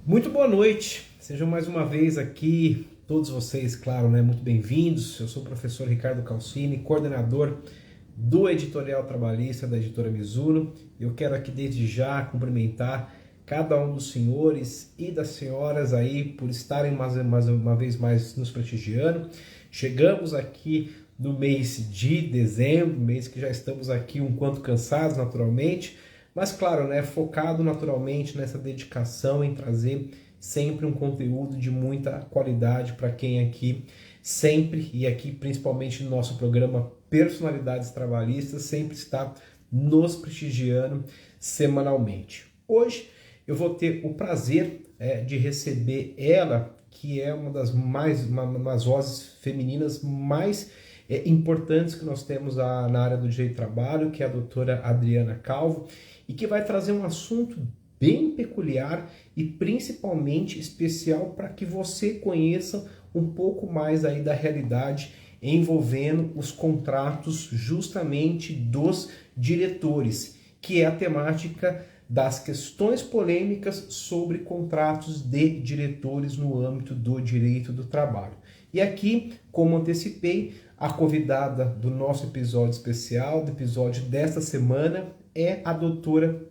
Muito boa noite, sejam mais uma vez aqui, todos vocês, claro, né, muito bem-vindos. Eu sou o professor Ricardo Calcini, coordenador do Editorial Trabalhista da Editora Mizuno. Eu quero aqui desde já cumprimentar cada um dos senhores e das senhoras aí por estarem mais uma vez mais nos prestigiando. Chegamos aqui no mês de dezembro, mês que já estamos aqui um quanto cansados naturalmente, mas claro, né, focado naturalmente nessa dedicação em trazer sempre um conteúdo de muita qualidade para quem aqui sempre, e aqui principalmente no nosso programa Personalidades Trabalhistas, sempre está nos prestigiando semanalmente. Hoje eu vou ter o prazer de receber ela, que é uma das vozes femininas mais importantes que nós temos na área do direito do trabalho, que é a doutora Adriana Calvo, e que vai trazer um assunto bem peculiar e principalmente especial para que você conheça um pouco mais aí da realidade envolvendo os contratos justamente dos diretores, que é a temática das questões polêmicas sobre contratos de diretores no âmbito do direito do trabalho. E aqui, como antecipei, a convidada do nosso episódio especial, do episódio desta semana, é a doutora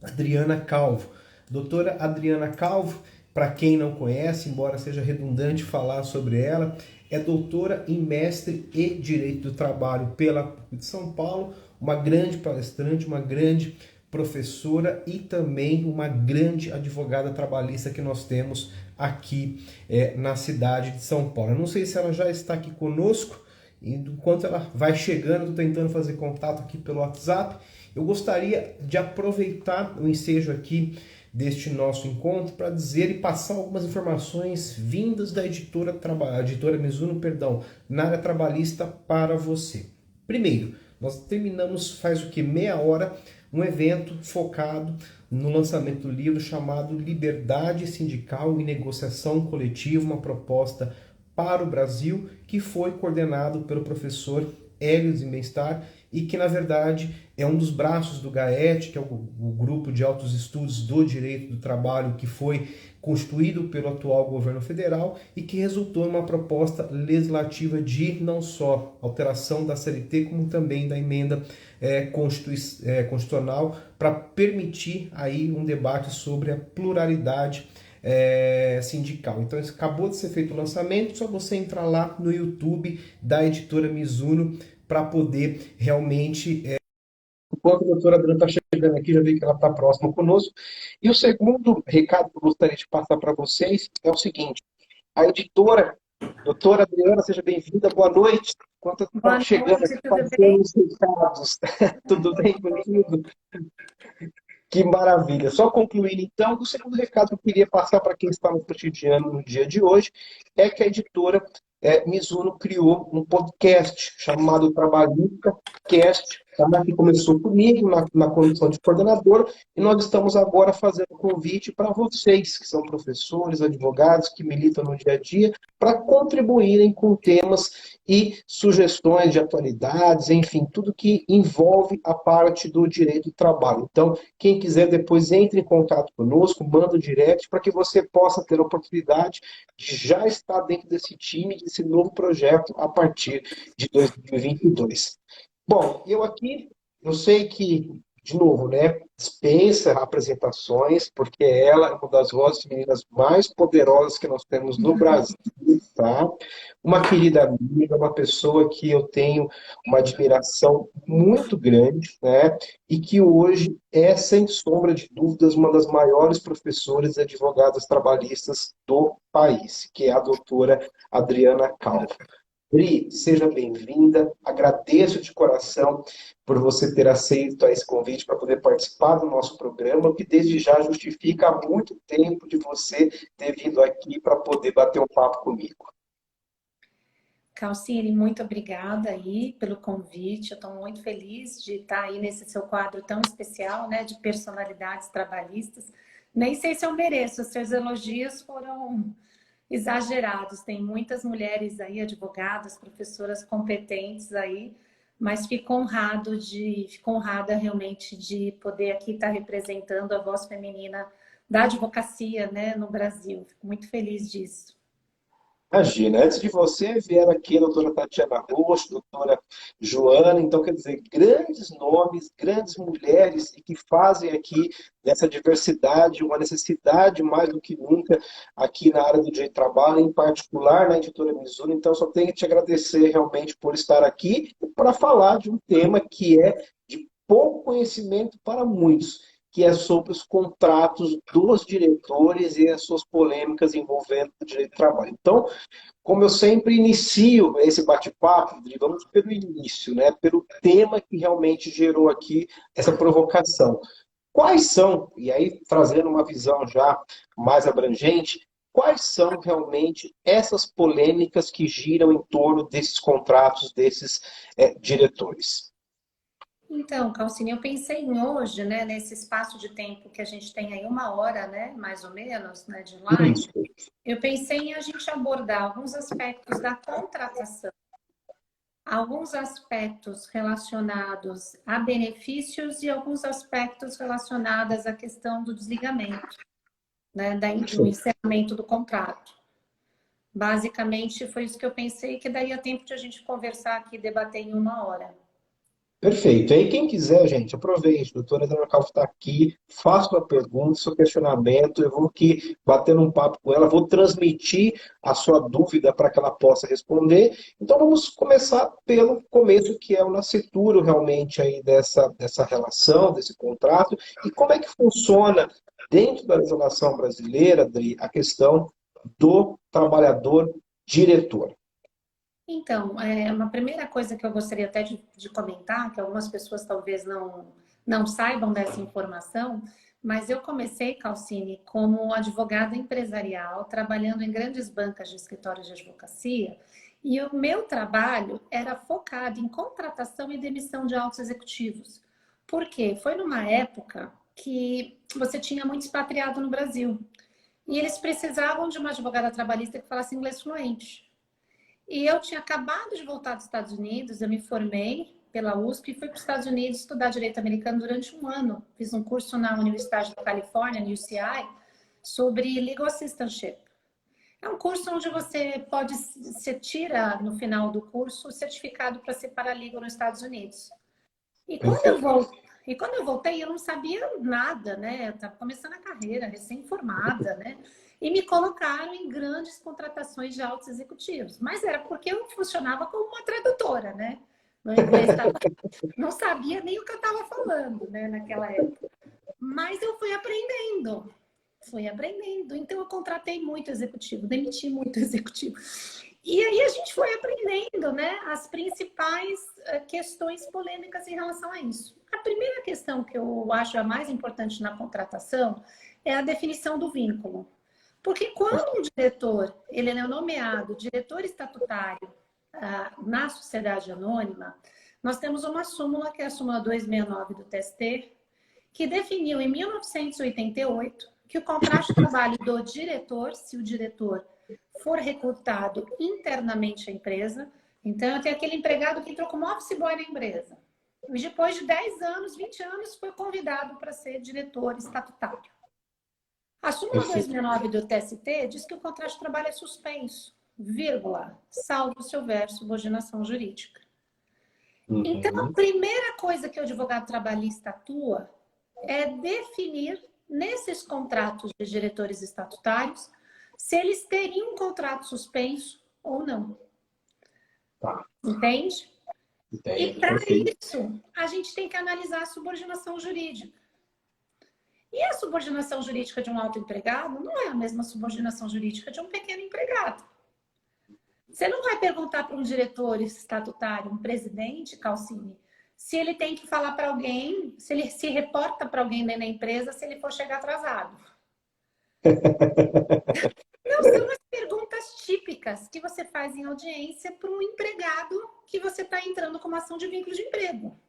Adriana Calvo. Doutora Adriana Calvo, para quem não conhece, embora seja redundante falar sobre ela, é doutora em Mestre e Direito do Trabalho pela PUC de São Paulo, uma grande palestrante, uma grande professora e também uma grande advogada trabalhista que nós temos aqui na cidade de São Paulo. Eu não sei se ela já está aqui conosco, enquanto ela vai chegando, estou tentando fazer contato aqui pelo WhatsApp. Eu gostaria de aproveitar o ensejo aqui deste nosso encontro para dizer e passar algumas informações vindas da editora Mizuno, perdão, na área trabalhista para você. Primeiro, nós terminamos faz o que meia hora um evento focado no lançamento do livro chamado Liberdade Sindical e Negociação Coletiva, uma proposta para o Brasil, que foi coordenado pelo professor Hélio Zimenstar e que, na verdade, é um dos braços do GAET, que é o Grupo de Altos Estudos do Direito do Trabalho, que foi constituído pelo atual governo federal e que resultou em uma proposta legislativa de não só alteração da CLT, como também da emenda constitucional para permitir aí um debate sobre a pluralidade sindical. Então, acabou de ser feito o lançamento, só você entrar lá no YouTube da editora Mizuno para poder realmente. Enquanto a doutora Adriana está chegando aqui, já vi que ela está próxima conosco. E o segundo recado que eu gostaria de passar para vocês é o seguinte: a editora, doutora Adriana, seja bem-vinda, boa noite. Enquanto eu estava Boa chegando noite, aqui, tudo passando bem? os recados, tudo bem comigo? Que maravilha. Só concluindo, então, o segundo recado que eu queria passar para quem está no cotidiano no dia de hoje é que a editora Mizuno criou um podcast chamado Trabalhista Cast, tá? Que começou comigo na condição de coordenador, e nós estamos agora fazendo um convite para vocês, que são professores, advogados, que militam no dia a dia, para contribuírem com temas e sugestões de atualidades, enfim, tudo que envolve a parte do direito do trabalho. Então, quem quiser depois entre em contato conosco, manda um direct para que você possa ter a oportunidade de já estar dentro desse time, desse novo projeto a partir de 2022. Bom, eu aqui, eu sei que, de novo, né, dispensa apresentações, porque ela é uma das vozes femininas mais poderosas que nós temos no Brasil, tá? Uma querida amiga, uma pessoa que eu tenho uma admiração muito grande, né? E que hoje é, sem sombra de dúvidas, uma das maiores professoras e advogadas trabalhistas do país, que é a doutora Adriana Calvo. Adri, seja bem-vinda. Agradeço de coração por você ter aceito esse convite para poder participar do nosso programa, que desde já justifica há muito tempo de você ter vindo aqui para poder bater um papo comigo. Calcine, muito obrigada aí pelo convite. Eu estou muito feliz de estar aí nesse seu quadro tão especial, né, de personalidades trabalhistas. Nem sei se eu mereço, os seus elogios foram exagerados. Tem muitas mulheres aí, advogadas, professoras competentes aí, mas fico honrada realmente de poder aqui estar representando a voz feminina da advocacia, né, no Brasil. Fico muito feliz disso. Imagina, antes de você vieram aqui a doutora Tatiana Rocha, doutora Joana, então quer dizer, grandes nomes, grandes mulheres e que fazem aqui dessa diversidade uma necessidade mais do que nunca aqui na área do direito do trabalho, em particular na editora Mizuno. Então só tenho que te agradecer realmente por estar aqui e para falar de um tema que é de pouco conhecimento para muitos, que é sobre os contratos dos diretores e as suas polêmicas envolvendo o direito do trabalho. Então, como eu sempre inicio esse bate-papo, vamos pelo início, né? Pelo tema que realmente gerou aqui essa provocação. Quais são, e aí trazendo uma visão já mais abrangente, quais são realmente essas polêmicas que giram em torno desses contratos desses diretores? Então, Calcine, eu pensei em hoje, né, nesse espaço de tempo que a gente tem aí 1 hora, né, mais ou menos, né, de live, Isso. eu pensei em a gente abordar alguns aspectos da contratação, alguns aspectos relacionados a benefícios e alguns aspectos relacionados à questão do desligamento, né, do encerramento do contrato. Basicamente, foi isso que eu pensei, que daria tempo de a gente conversar aqui, debater em 1 hora. Perfeito. E aí, quem quiser, gente, aproveite. A doutora Adriana Calvo está aqui, faça sua pergunta, seu questionamento. Eu vou aqui batendo um papo com ela, vou transmitir a sua dúvida para que ela possa responder. Então, vamos começar pelo começo, que é o nascituro realmente aí dessa relação, desse contrato. E como é que funciona dentro da legislação brasileira, Adri, a questão do trabalhador diretor? Então, uma primeira coisa que eu gostaria até de comentar, que algumas pessoas talvez não saibam dessa informação, mas eu comecei, Calcine, como advogada empresarial, trabalhando em grandes bancas de escritórios de advocacia, e o meu trabalho era focado em contratação e demissão de altos executivos. Por quê? Foi numa época que você tinha muito expatriado no Brasil, e eles precisavam de uma advogada trabalhista que falasse inglês fluente. E eu tinha acabado de voltar dos Estados Unidos, eu me formei pela USP e fui para os Estados Unidos estudar direito americano durante 1 ano. Fiz um curso na Universidade da Califórnia, no UCI, sobre legal assistantship. É um curso onde você tira no final do curso o certificado para ser paralegal nos Estados Unidos. E quando eu voltei, eu não sabia nada, né? Eu estava começando a carreira, recém-formada, né? E me colocaram em grandes contratações de altos executivos. Mas era porque eu funcionava como uma tradutora, né? Meu inglês não sabia nem o que eu estava falando, né? Naquela época. Mas eu fui aprendendo. Fui aprendendo. Então, eu contratei muito executivo, demiti muito executivo. E aí a gente foi aprendendo, né, as principais questões polêmicas em relação a isso. A primeira questão que eu acho a mais importante na contratação é a definição do vínculo. Porque quando um diretor, ele é nomeado diretor estatutário na sociedade anônima, nós temos uma súmula, que é a súmula 269 do TST, que definiu em 1988 que o contrato de trabalho do diretor, se o diretor for recrutado internamente à empresa, então eu tenho aquele empregado que entrou como office boy na empresa, e depois de 10 anos, 20 anos, foi convidado para ser diretor estatutário. A súmula 2009 do TST diz que o contrato de trabalho é suspenso, vírgula, salvo se houver subordinação jurídica. Então, a primeira coisa que o advogado trabalhista atua é definir nesses contratos de diretores estatutários se eles teriam um contrato suspenso ou não. Tá. Entende? Entendo, E para perfeito. isso, a gente tem que analisar a subordinação jurídica. E a subordinação jurídica de um autoempregado não é a mesma subordinação jurídica de um pequeno empregado. Você não vai perguntar para um diretor estatutário, um presidente, Calcine, se ele tem que falar para alguém, se ele se reporta para alguém dentro da empresa, se ele for chegar atrasado. Não são as perguntas típicas que você faz em audiência para um empregado que você está entrando com uma ação de vínculo de emprego.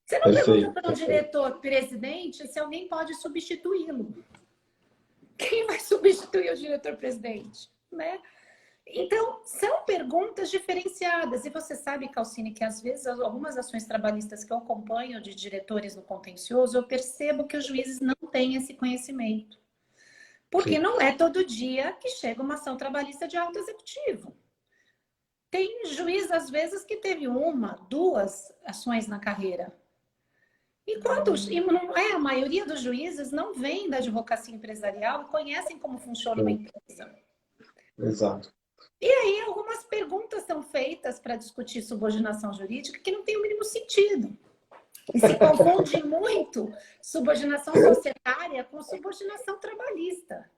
Você não pergunta para um diretor-presidente se alguém pode substituí-lo. Quem vai substituir o diretor-presidente? Né? Então, são perguntas diferenciadas. E você sabe, Calcine, que às vezes algumas ações trabalhistas que eu acompanho de diretores no contencioso, eu percebo que os juízes não têm esse conhecimento. Porque Sim. não é todo dia que chega uma ação trabalhista de alto executivo. Tem juiz, às vezes, que teve uma, duas ações na carreira. E não é, a maioria dos juízes não vem da advocacia empresarial e conhecem como funciona uma Sim. empresa. Exato. E aí, algumas perguntas são feitas para discutir subordinação jurídica que não tem o mínimo sentido. E se confunde muito subordinação societária com subordinação trabalhista.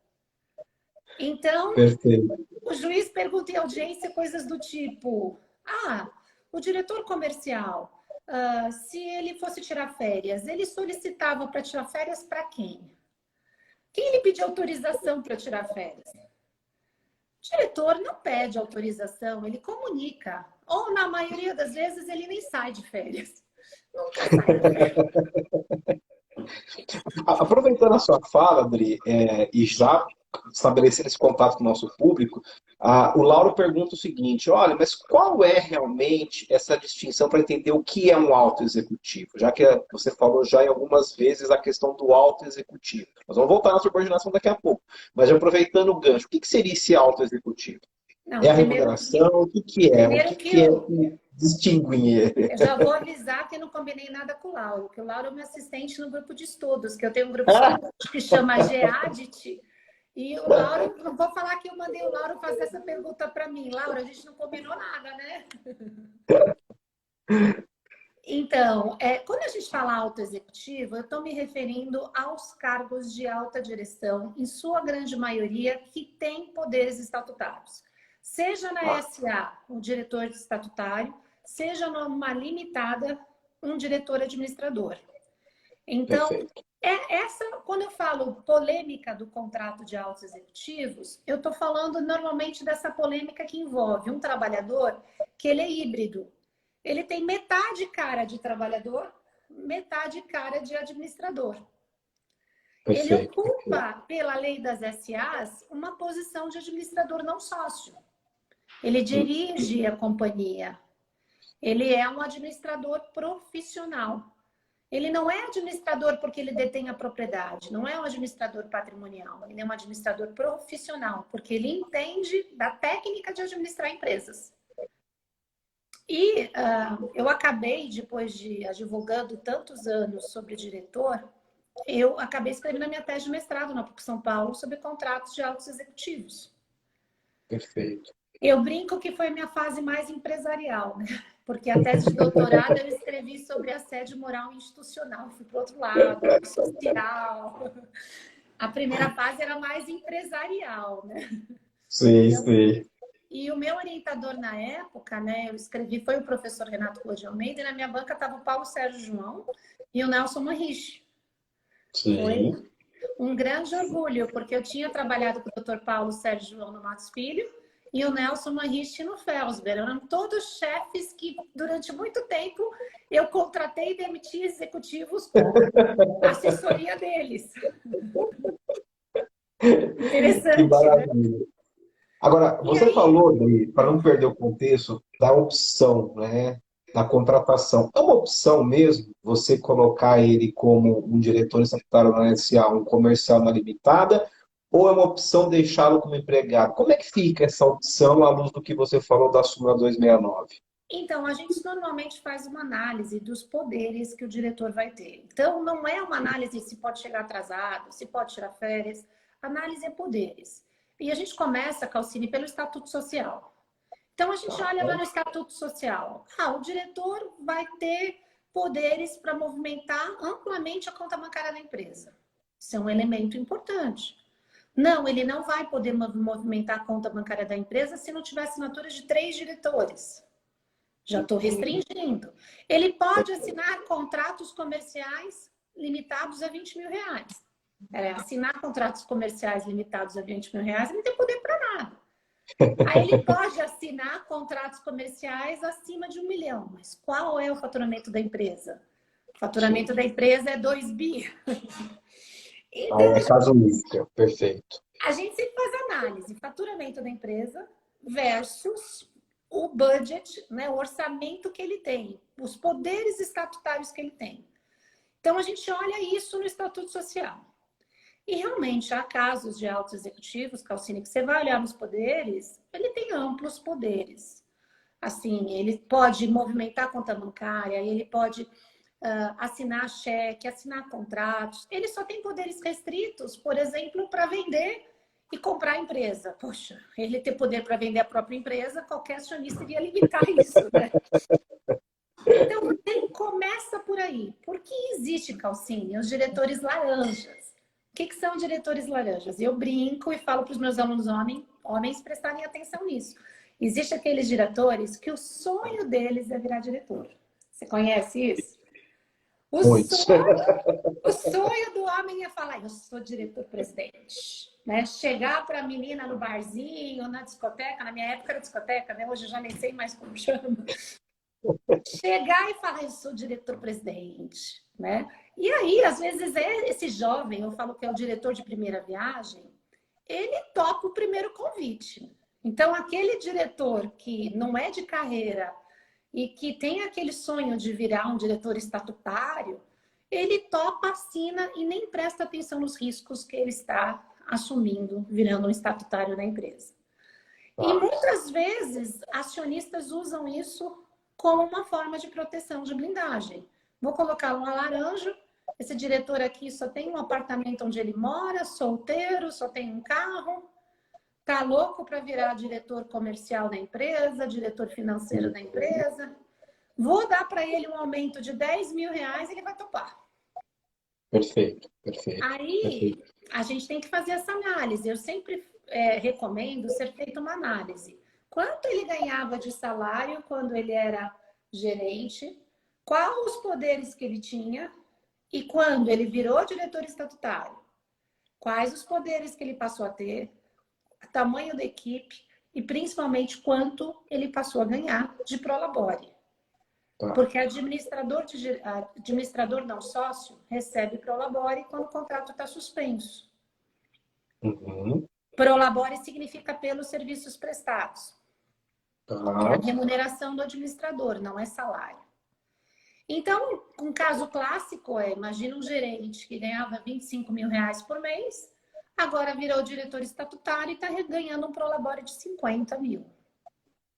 Então, Perfeito. o juiz pergunta em audiência coisas do tipo: o diretor comercial, se ele fosse tirar férias, ele solicitava para tirar férias para quem? Quem lhe pediu autorização para tirar férias? O diretor não pede autorização, ele comunica. Ou, na maioria das vezes, ele nem sai de férias. Nunca sai de férias. Aproveitando a sua fala, Adri, e já estabelecer esse contato com o nosso público, o Lauro pergunta o seguinte: olha, mas qual é realmente essa distinção para entender o que é um alto executivo? Já que você falou já em algumas vezes a questão do alto executivo. Nós vamos voltar na subordinação daqui a pouco. Mas aproveitando o gancho, o que seria esse alto executivo? Não, É a remuneração? O que que é? O primeiro que que que é que distingue ele? eu já vou avisar que eu não combinei nada com o Lauro, que o Lauro é meu assistente no grupo de estudos, que eu tenho um grupo de estudos que chama GEADIT, e o Lauro, não vou falar que eu mandei o Lauro fazer essa pergunta para mim. Laura, a gente não combinou nada, né? Então, quando a gente fala alto executivo, eu estou me referindo aos cargos de alta direção, em sua grande maioria, que têm poderes estatutários. Seja na SA, o diretor estatutário, seja numa limitada, um diretor administrador. Então, Perfeito. quando eu falo polêmica do contrato de altos executivos, eu estou falando normalmente dessa polêmica que envolve um trabalhador que ele é híbrido. Ele tem metade cara de trabalhador, metade cara de administrador. Ele Perfeito. ocupa, pela lei das SAs, uma posição de administrador não sócio. Ele dirige a companhia. Ele é um administrador profissional. Ele não é administrador porque ele detém a propriedade, não é um administrador patrimonial. Ele é um administrador profissional, porque ele entende da técnica de administrar empresas. E eu acabei, depois de advogando tantos anos sobre diretor, eu acabei escrevendo a minha tese de mestrado na PUC São Paulo sobre contratos de altos executivos. Perfeito. Eu brinco que foi a minha fase mais empresarial, né? Porque a tese de doutorado eu escrevi sobre assédio moral e institucional. Fui para o outro lado, social. A primeira fase era mais empresarial, né? Sim, Então, sim. e o meu orientador na época, né, eu escrevi, foi o professor Renato Cláudio Almeida, e na minha banca estava o Paulo Sérgio João e o Nelson Manriche. Foi Sim. um grande orgulho, porque eu tinha trabalhado com o Dr. Paulo Sérgio João no Matos Filho e o Nelson Manriche no Felsber. Eram todos chefes que, durante muito tempo, eu contratei e demiti executivos com assessoria deles. Que Interessante, né? maravilha. Agora, E você aí, falou, para não perder o contexto, da opção, né, da contratação. É uma opção mesmo você colocar ele como um diretor estatutário na SA, um comercial na limitada, ou é uma opção deixá-lo como empregado? Como é que fica essa opção à luz do que você falou da súmula 269? então, a gente normalmente faz uma análise dos poderes que o diretor vai ter. Então, não é uma análise se pode chegar atrasado, se pode tirar férias. A análise é poderes. E a gente começa, Calcine, pelo Estatuto Social. Então, a gente olha lá no Estatuto Social. O diretor vai ter poderes para movimentar amplamente a conta bancária da empresa. Isso é um elemento importante. Não, ele não vai poder movimentar a conta bancária da empresa se não tiver assinatura de 3 diretores. Já estou restringindo. Ele pode assinar contratos comerciais limitados a R$ 20.000. Assinar contratos comerciais limitados a R$ 20.000, ele não tem poder para nada. Aí ele pode assinar contratos comerciais acima de 1 milhão. Mas qual é o faturamento da empresa? O faturamento da empresa é 2 bi. Então, É casuística, perfeito. a gente sempre faz análise. Faturamento da empresa versus o budget, né, o orçamento que ele tem, os poderes estatutários que ele tem. Então, a gente olha isso no Estatuto Social. E realmente há casos de altos executivos, Calcine, que você vai olhar nos poderes, ele tem amplos poderes. Assim, ele pode movimentar conta bancária, ele pode assinar cheque, assinar contratos. Ele só tem poderes restritos, por exemplo, para vender e comprar a empresa. Poxa, ele ter poder para vender a própria empresa, qualquer acionista iria limitar isso, né? Então, começa por aí. Por que existe, Calcine, os diretores laranjas? O que são diretores laranjas? Eu brinco e falo para os meus alunos homens prestarem atenção nisso. Existem aqueles diretores que o sonho deles é virar diretor. Você conhece isso? Muitos. O sonho do homem é falar, eu sou diretor-presidente. Né? Chegar para a menina no barzinho, na discoteca, na minha época era discoteca, né? Hoje eu já nem sei mais como chama. Chegar e falar, eu sou diretor-presidente. Né? E aí, às vezes, esse jovem, eu falo que é o diretor de primeira viagem, ele toca o primeiro convite. Então, aquele diretor que não é de carreira e que tem aquele sonho de virar um diretor estatutário, ele topa, assina e nem presta atenção nos riscos que ele está assumindo, virando um estatutário da empresa. E muitas vezes, acionistas usam isso como uma forma de proteção, de blindagem. Vou colocar uma laranja, esse diretor aqui só tem um apartamento onde ele mora, solteiro, só tem um carro, tá louco para virar diretor comercial da empresa, diretor financeiro da empresa. Vou dar para ele um aumento de 10 mil reais, ele vai topar. Perfeito, perfeito. Aí, a gente tem que fazer essa análise. Eu sempre recomendo ser feita uma análise. Quanto ele ganhava de salário quando ele era gerente? Quais os poderes que ele tinha? E quando ele virou diretor estatutário? Quais os poderes que ele passou a ter? O tamanho da equipe? E principalmente quanto ele passou a ganhar de prolabore. Porque administrador não sócio recebe prolabore quando o contrato está suspenso. Uhum. Prolabore significa pelos serviços prestados. É a remuneração do administrador, não é salário. Então, um caso clássico imagina um gerente que ganhava 25 mil reais por mês, agora virou diretor estatutário e está ganhando um prolabore de 50 mil.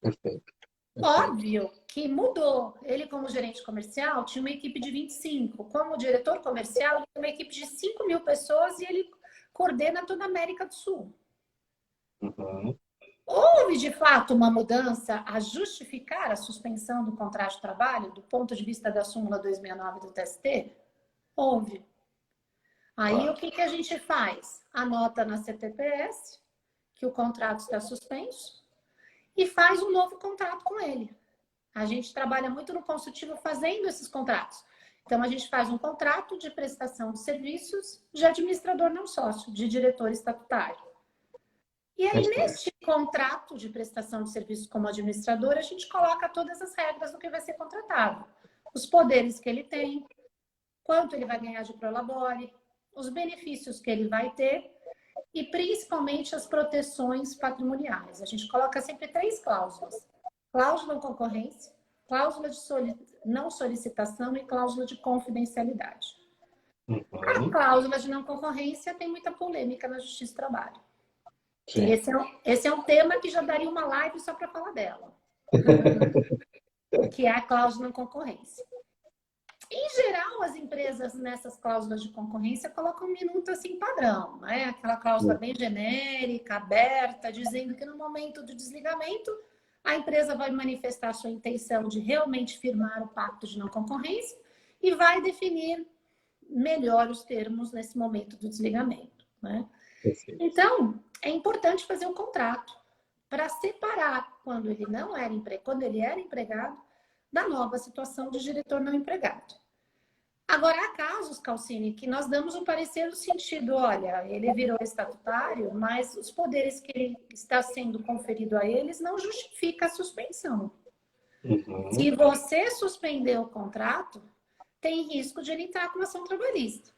Perfeito. Óbvio que mudou. Ele, como gerente comercial, tinha uma equipe de 25. Como diretor comercial, ele tem uma equipe de 5 mil pessoas e ele coordena toda a América do Sul. Uhum. Houve, de fato, uma mudança a justificar a suspensão do contrato de trabalho, do ponto de vista da súmula 269 do TST? Houve. Aí, o que a gente faz? Anota na CTPS que o contrato está suspenso e faz um novo contrato com ele. A gente trabalha muito no consultivo fazendo esses contratos. Então, a gente faz um contrato de prestação de serviços de administrador não sócio, de diretor estatutário. E aí, neste contrato de prestação de serviços como administrador, a gente coloca todas as regras do que vai ser contratado. Os poderes que ele tem, quanto ele vai ganhar de prolabore, os benefícios que ele vai ter e principalmente as proteções patrimoniais. A gente coloca sempre 3 cláusulas. Cláusula de concorrência, cláusula de não solicitação e cláusula de confidencialidade. Uhum. A cláusula de não concorrência tem muita polêmica na Justiça do Trabalho. Esse é um tema que já daria uma live só para falar dela. Que é a cláusula de não concorrência. Em geral, as empresas nessas cláusulas de concorrência colocam um minuto assim padrão, né? Aquela cláusula bem genérica, aberta, dizendo que no momento do desligamento a empresa vai manifestar sua intenção de realmente firmar o pacto de não concorrência e vai definir melhor os termos nesse momento do desligamento, né? Então, é importante fazer um contrato para separar quando ele era empregado da nova situação de diretor não empregado. Agora, há casos, Calcine, que nós damos um parecer no sentido, olha, ele virou estatutário, mas os poderes que ele está sendo conferido a eles não justifica a suspensão. Uhum. Se você suspender o contrato, tem risco de ele entrar com ação trabalhista.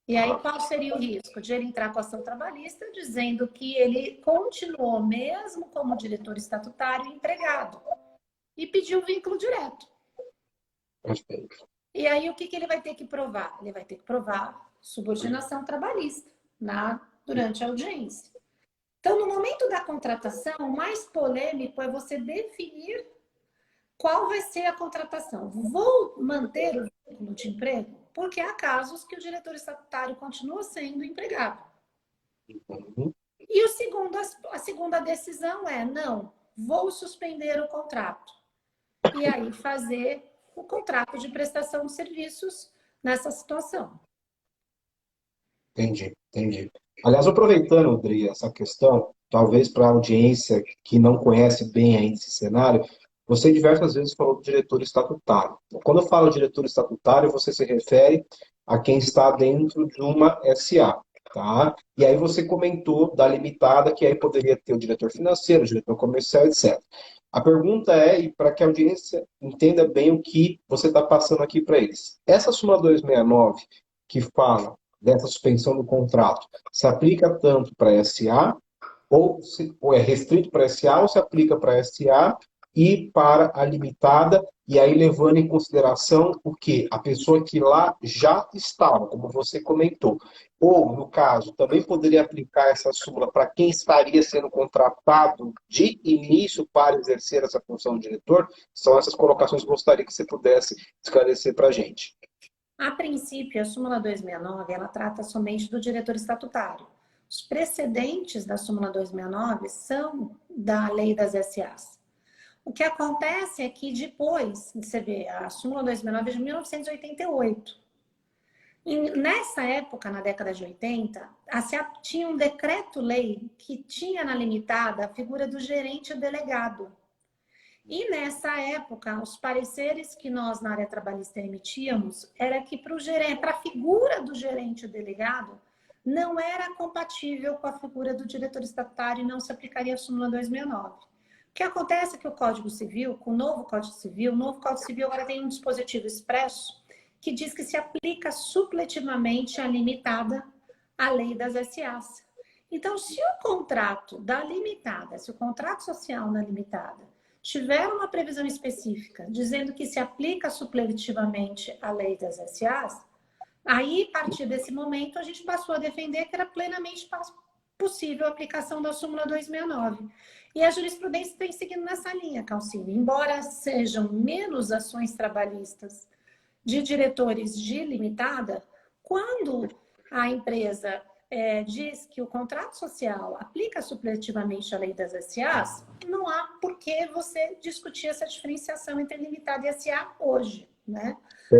E aí, qual seria o risco? De ele entrar com ação trabalhista dizendo que ele continuou mesmo como diretor estatutário empregado e pediu vínculo direto. Perfeito. E aí, o que ele vai ter que provar? Ele vai ter que provar subordinação trabalhista durante a audiência. Então, no momento da contratação, o mais polêmico é você definir qual vai ser a contratação. Vou manter o vínculo de emprego? Porque há casos que o diretor estatutário continua sendo empregado. E a segunda decisão é, não, vou suspender o contrato. E aí fazer o contrato de prestação de serviços nessa situação. Entendi. Aliás, aproveitando, Dri, essa questão, talvez para a audiência que não conhece bem ainda esse cenário, você diversas vezes falou do diretor estatutário. Quando eu falo diretor estatutário, você se refere a quem está dentro de uma SA, tá? E aí você comentou da limitada, que aí poderia ter o diretor financeiro, o diretor comercial, etc. A pergunta é, e para que a audiência entenda bem o que você está passando aqui para eles. Essa súmula 269, que fala dessa suspensão do contrato, se aplica tanto para SA, ou é restrito para SA, ou se aplica para SA e para a limitada, e aí levando em consideração o que a pessoa que lá já estava, como você comentou. Ou, no caso, também poderia aplicar essa súmula para quem estaria sendo contratado de início para exercer essa função de diretor? São essas colocações que eu gostaria que você pudesse esclarecer para a gente. A princípio, a súmula 269, ela trata somente do diretor estatutário. Os precedentes da súmula 269 são da lei das SAs. O que acontece é que depois, você vê, a súmula 269 é de 1988. E nessa época, na década de 80, a SEAP tinha um decreto-lei que tinha na limitada a figura do gerente delegado. E nessa época, os pareceres que nós na área trabalhista emitíamos era que para a figura do gerente delegado não era compatível com a figura do diretor estatutário e não se aplicaria a súmula 269. O que acontece é que o Código Civil, com o novo Código Civil agora tem um dispositivo expresso que diz que se aplica supletivamente a limitada à lei das SAs. Então, se o contrato da limitada, se o contrato social na limitada tiver uma previsão específica dizendo que se aplica supletivamente a lei das SAs, aí, a partir desse momento, a gente passou a defender que era plenamente possível a aplicação da súmula 269. E a jurisprudência tem seguido nessa linha, Calcine. Embora sejam menos ações trabalhistas de diretores de limitada, quando a empresa diz que o contrato social aplica supletivamente a lei das SAs, não há por que você discutir essa diferenciação entre limitada e SA hoje, né?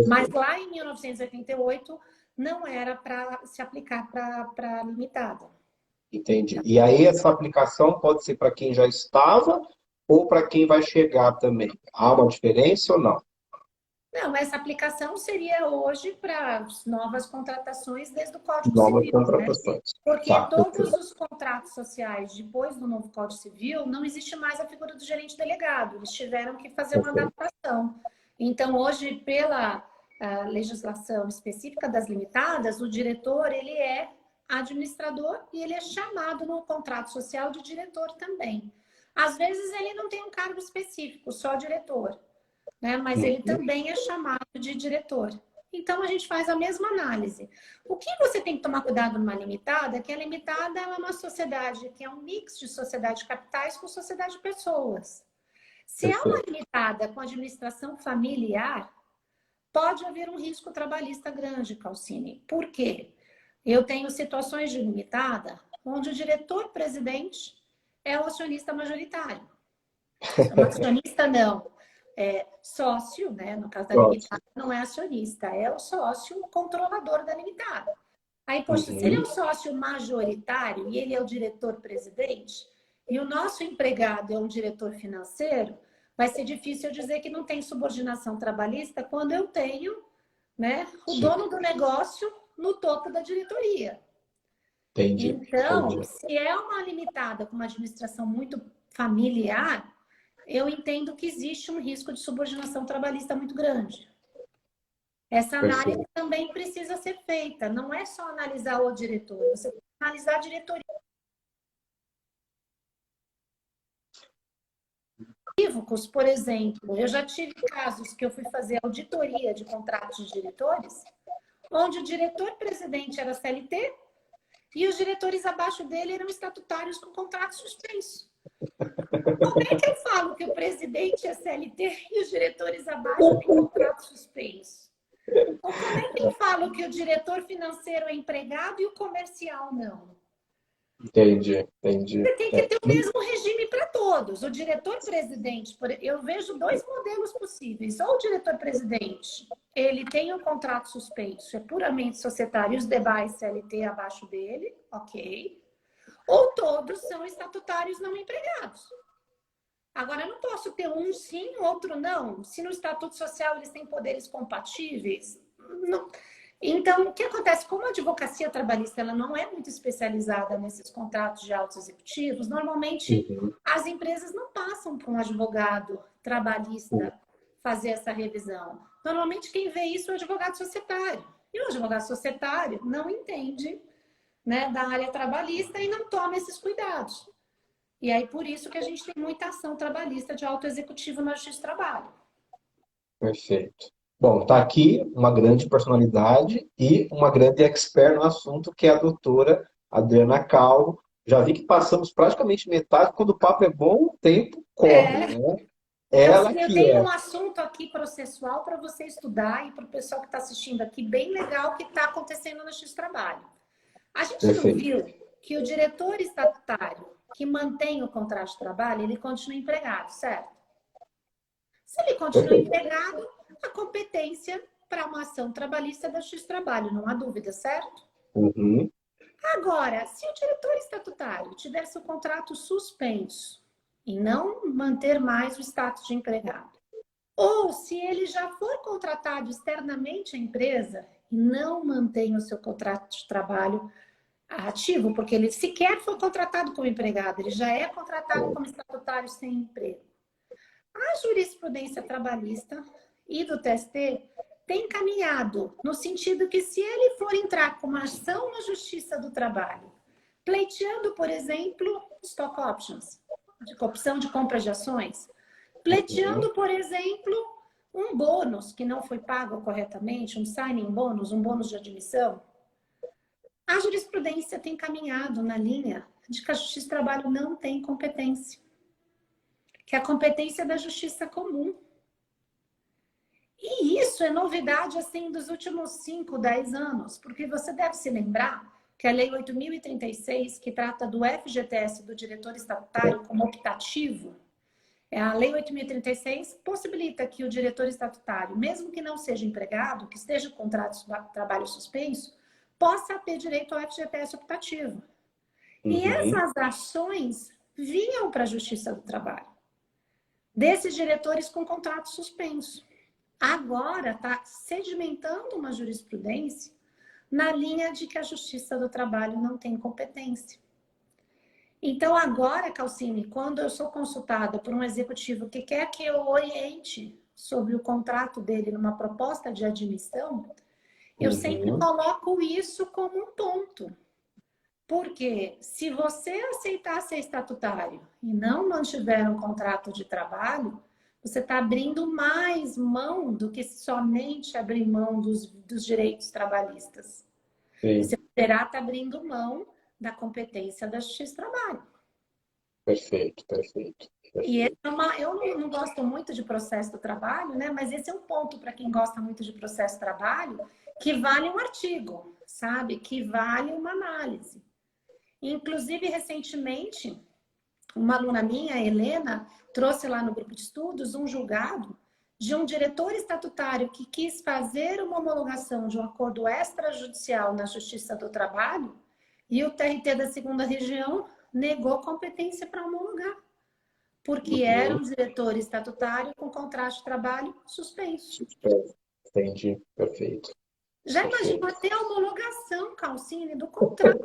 Mas lá em 1988 não era para se aplicar para limitada. Entendi. E aí essa aplicação pode ser para quem já estava ou para quem vai chegar também? Há uma diferença ou não? Não, essa aplicação seria hoje para novas contratações desde o Código Novas Civil, né? contratações. Porque Tá, todos perfeito. os contratos sociais, depois do novo Código Civil, não existe mais a figura do gerente delegado. Eles tiveram que fazer uma Perfeito. adaptação. Então, hoje, pela legislação específica das limitadas, o diretor, ele é administrador e ele é chamado no contrato social de diretor também. Às vezes, ele não tem um cargo específico, só diretor, né? Mas ele também é chamado de diretor. Então, a gente faz a mesma análise. O que você tem que tomar cuidado numa limitada é que a limitada é uma sociedade que é um mix de sociedade de capitais com sociedade de pessoas. Se é uma limitada com administração familiar, pode haver um risco trabalhista grande, Calcine. Por quê? Eu tenho situações de limitada onde o diretor-presidente é o acionista majoritário. O acionista não. É sócio, né? No caso da limitada, não é acionista, é o sócio controlador da limitada. Aí, poxa, se ele é um sócio majoritário e ele é o diretor-presidente, e o nosso empregado é um diretor financeiro, vai ser difícil eu dizer que não tem subordinação trabalhista quando eu tenho, né, o dono do negócio no topo da diretoria. Então, se é uma limitada com uma administração muito familiar, eu entendo que existe um risco de subordinação trabalhista muito grande. Essa análise também precisa ser feita. Não é só analisar o diretor, você tem que analisar a diretoria. equívocos, por exemplo, eu já tive casos que eu fui fazer auditoria de contratos de diretores, onde o diretor-presidente era CLT e os diretores abaixo dele eram estatutários com contrato suspenso. Como é que eu falo que o presidente é CLT e os diretores abaixo têm contrato suspenso? Ou como é que eu falo que o diretor financeiro é empregado e o comercial não? Entendi. Você tem que ter o mesmo regime para todos. O diretor-presidente, eu vejo dois modelos possíveis. Ou o diretor-presidente, ele tem um contrato suspenso, é puramente societário, e os demais CLT abaixo dele, ok. Ou todos são estatutários não empregados. Agora, eu não posso ter um sim, outro não. Se no Estatuto Social eles têm poderes compatíveis, não. Então, o que acontece? Como a advocacia trabalhista ela não é muito especializada nesses contratos de altos executivos, normalmente as empresas não passam para um advogado trabalhista fazer essa revisão. Normalmente quem vê isso é o advogado societário. E o advogado societário não entende, né, da área trabalhista e não toma esses cuidados. E aí, por isso que a gente tem muita ação trabalhista de alto executivo na Justiça do Trabalho. Perfeito. Bom, tá aqui uma grande personalidade e uma grande expert no assunto, que é a doutora Adriana Calvo. Já vi que passamos praticamente metade, quando o papo é bom, o tempo corre, né? Ela Eu que tenho é. um assunto aqui processual para você estudar e para o pessoal que está assistindo aqui, bem legal, que está acontecendo na Justiça do Trabalho. A gente não Perfeito. viu que o diretor estatutário que mantém o contrato de trabalho, ele continua empregado, certo? Se ele continua empregado, a competência para uma ação trabalhista é da Justiça do Trabalho, não há dúvida, certo? Uhum. Agora, se o diretor estatutário tivesse o contrato suspenso e não manter mais o status de empregado, ou se ele já for contratado externamente à empresa e não mantém o seu contrato de trabalho ativo, porque ele sequer foi contratado como empregado, ele já é contratado como estatutário sem emprego. A jurisprudência trabalhista e do TST tem caminhado no sentido que, se ele for entrar com uma ação na Justiça do Trabalho, pleiteando, por exemplo, stock options, de opção de compra de ações, pleiteando, por exemplo, um bônus que não foi pago corretamente, um signing bônus, um bônus de admissão, a jurisprudência tem caminhado na linha de que a Justiça do Trabalho não tem competência, que a competência é da Justiça Comum. E isso é novidade, assim, dos últimos 5, 10 anos, porque você deve se lembrar que a Lei 8.036, que trata do FGTS, do diretor estatutário, como optativo, a Lei 8.036 possibilita que o diretor estatutário, mesmo que não seja empregado, que esteja com contrato de trabalho suspenso, possa ter direito ao FGTS optativo. E essas ações vinham para a Justiça do Trabalho, desses diretores com contrato suspenso. Agora está sedimentando uma jurisprudência na linha de que a Justiça do Trabalho não tem competência. Então, agora, Calcine, quando eu sou consultada por um executivo que quer que eu oriente sobre o contrato dele numa proposta de admissão, eu sempre coloco isso como um ponto. Porque se você aceitar ser estatutário e não mantiver um contrato de trabalho, você está abrindo mais mão do que somente abrir mão dos direitos trabalhistas. Sim. Você poderá estar abrindo mão da competência da Justiça do Trabalho. Perfeito. E eu não gosto muito de processo do trabalho, né? Mas esse é um ponto para quem gosta muito de processo do trabalho, que vale um artigo, sabe? Que vale uma análise. Inclusive, recentemente, uma aluna minha, a Helena, trouxe lá no grupo de estudos um julgado de um diretor estatutário que quis fazer uma homologação de um acordo extrajudicial na Justiça do Trabalho, e o TRT da 2ª Região negou competência para homologar, porque era um diretor estatutário com contrato de trabalho suspenso. Entendi, perfeito. Já imaginou até a homologação, Calcine, do contrato?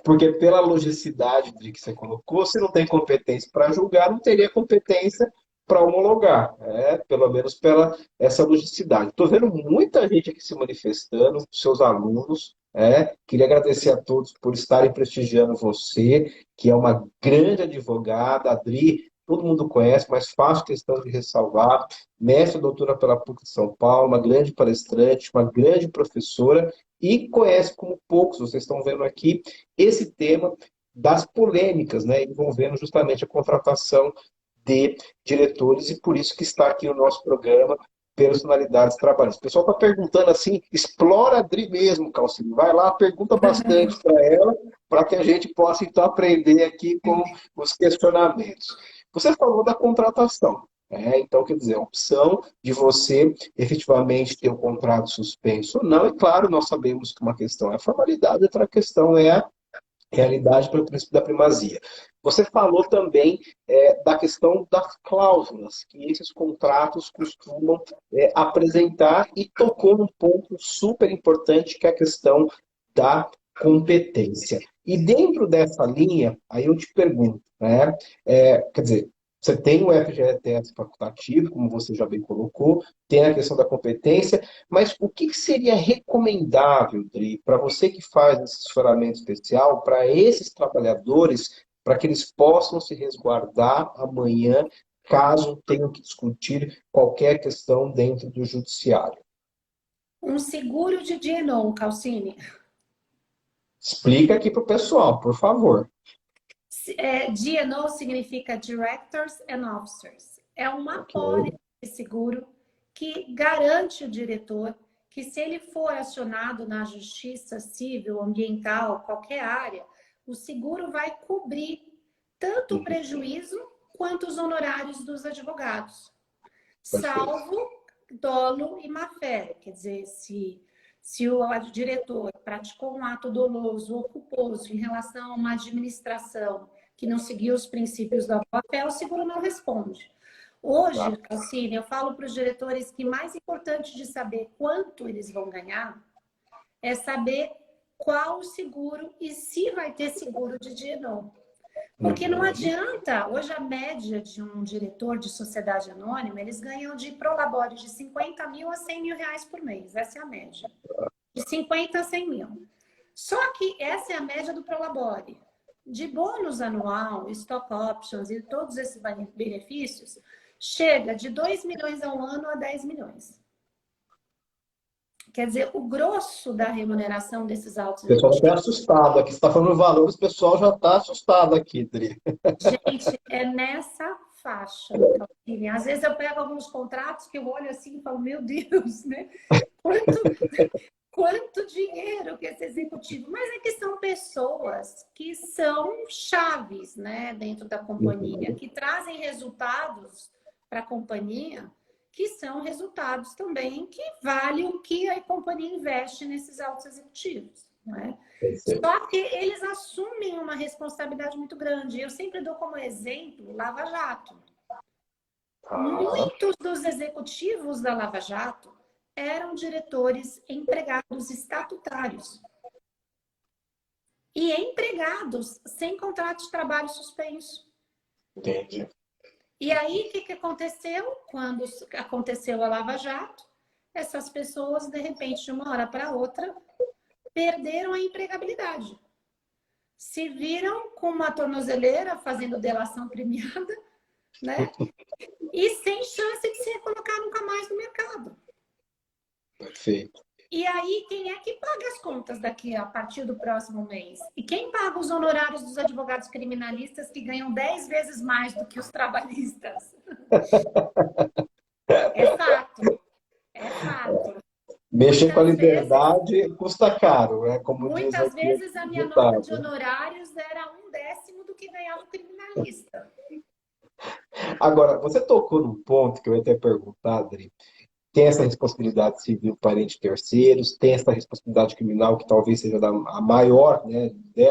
Porque pela logicidade de que você colocou, se não tem competência para julgar, não teria competência para homologar, pelo menos pela essa logicidade. Estou vendo muita gente aqui se manifestando, seus alunos, Queria agradecer a todos por estarem prestigiando você, que é uma grande advogada. A Adri, todo mundo conhece, mas faço questão de ressalvar. Mestre e doutora pela PUC de São Paulo, uma grande palestrante, uma grande professora e conhece como poucos, vocês estão vendo aqui, esse tema das polêmicas, né, envolvendo justamente a contratação de diretores e por isso que está aqui no nosso programa Personalidades Trabalhistas. O pessoal está perguntando assim, explora a Dri mesmo, Calcino. Vai lá, pergunta bastante para ela, para que a gente possa então aprender aqui com os questionamentos. Você falou da contratação. Então, quer dizer, a opção de você efetivamente ter o contrato suspenso ou não. E claro, nós sabemos que uma questão é a formalidade, outra questão é a realidade pelo princípio da primazia. Você falou também da questão das cláusulas que esses contratos costumam apresentar e tocou num ponto super importante que é a questão da competência. E dentro dessa linha, aí eu te pergunto, quer dizer, você tem o FGTS facultativo, como você já bem colocou, tem a questão da competência, mas o que seria recomendável, Dri, para você que faz esse assessoramento especial, para esses trabalhadores, para que eles possam se resguardar amanhã, caso tenham que discutir qualquer questão dentro do judiciário? Um seguro de D&O, Calcine. Explica aqui para o pessoal, por favor. D&O significa Directors and Officers. É uma pólice de seguro que garante o diretor que se ele for acionado na justiça civil, ambiental, qualquer área, o seguro vai cobrir tanto o prejuízo quanto os honorários dos advogados. Salvo dolo e má-fé. Quer dizer, se o diretor praticou um ato doloso ou culposo em relação a uma administração que não seguiu os princípios da boa-fé, o seguro não responde. Hoje, Calcine, eu falo para os diretores que mais importante de saber quanto eles vão ganhar é saber qual o seguro e se vai ter seguro de D&O. Porque não adianta, hoje a média de um diretor de sociedade anônima, eles ganham de prolabore de 50 mil a 100 mil reais por mês, essa é a média. De 50 a 100 mil. Só que essa é a média do prolabore. De bônus anual, stock options e todos esses benefícios, chega de 2 milhões ao ano a 10 milhões. Quer dizer, o grosso da remuneração desses altos... O pessoal está assustado aqui. Você está falando valores, o pessoal já está assustado aqui, Dri. Gente, é nessa faixa. Às vezes eu pego alguns contratos que eu olho assim e falo, meu Deus, né? Quanto dinheiro que esse executivo... Mas é que são pessoas que são chaves, né, dentro da companhia, que trazem resultados para a companhia, que são resultados também que vale o que a companhia investe nesses altos executivos. Né? Só que eles assumem uma responsabilidade muito grande. Eu sempre dou como exemplo Lava Jato. Muitos dos executivos da Lava Jato eram diretores empregados estatutários. E empregados sem contrato de trabalho suspenso. Entendi. E aí, o que aconteceu? Quando aconteceu a Lava Jato, essas pessoas, de repente, de uma hora para outra, perderam a empregabilidade. Se viram com uma tornozeleira fazendo delação premiada, né? E sem chance de se colocar nunca mais no mercado. Perfeito. E aí, quem é que paga as contas daqui a partir do próximo mês? E quem paga os honorários dos advogados criminalistas que ganham 10 vezes mais do que os trabalhistas? É fato. É fato. Mexer com a liberdade custa caro, né? Como diz muitas aqui, vezes a minha nota de honorários era 1/10 do que ganhava o criminalista. Agora, você tocou num ponto que eu ia até perguntar, Adri. Tem essa responsabilidade civil parente terceiros, tem essa responsabilidade criminal que talvez seja a maior, né,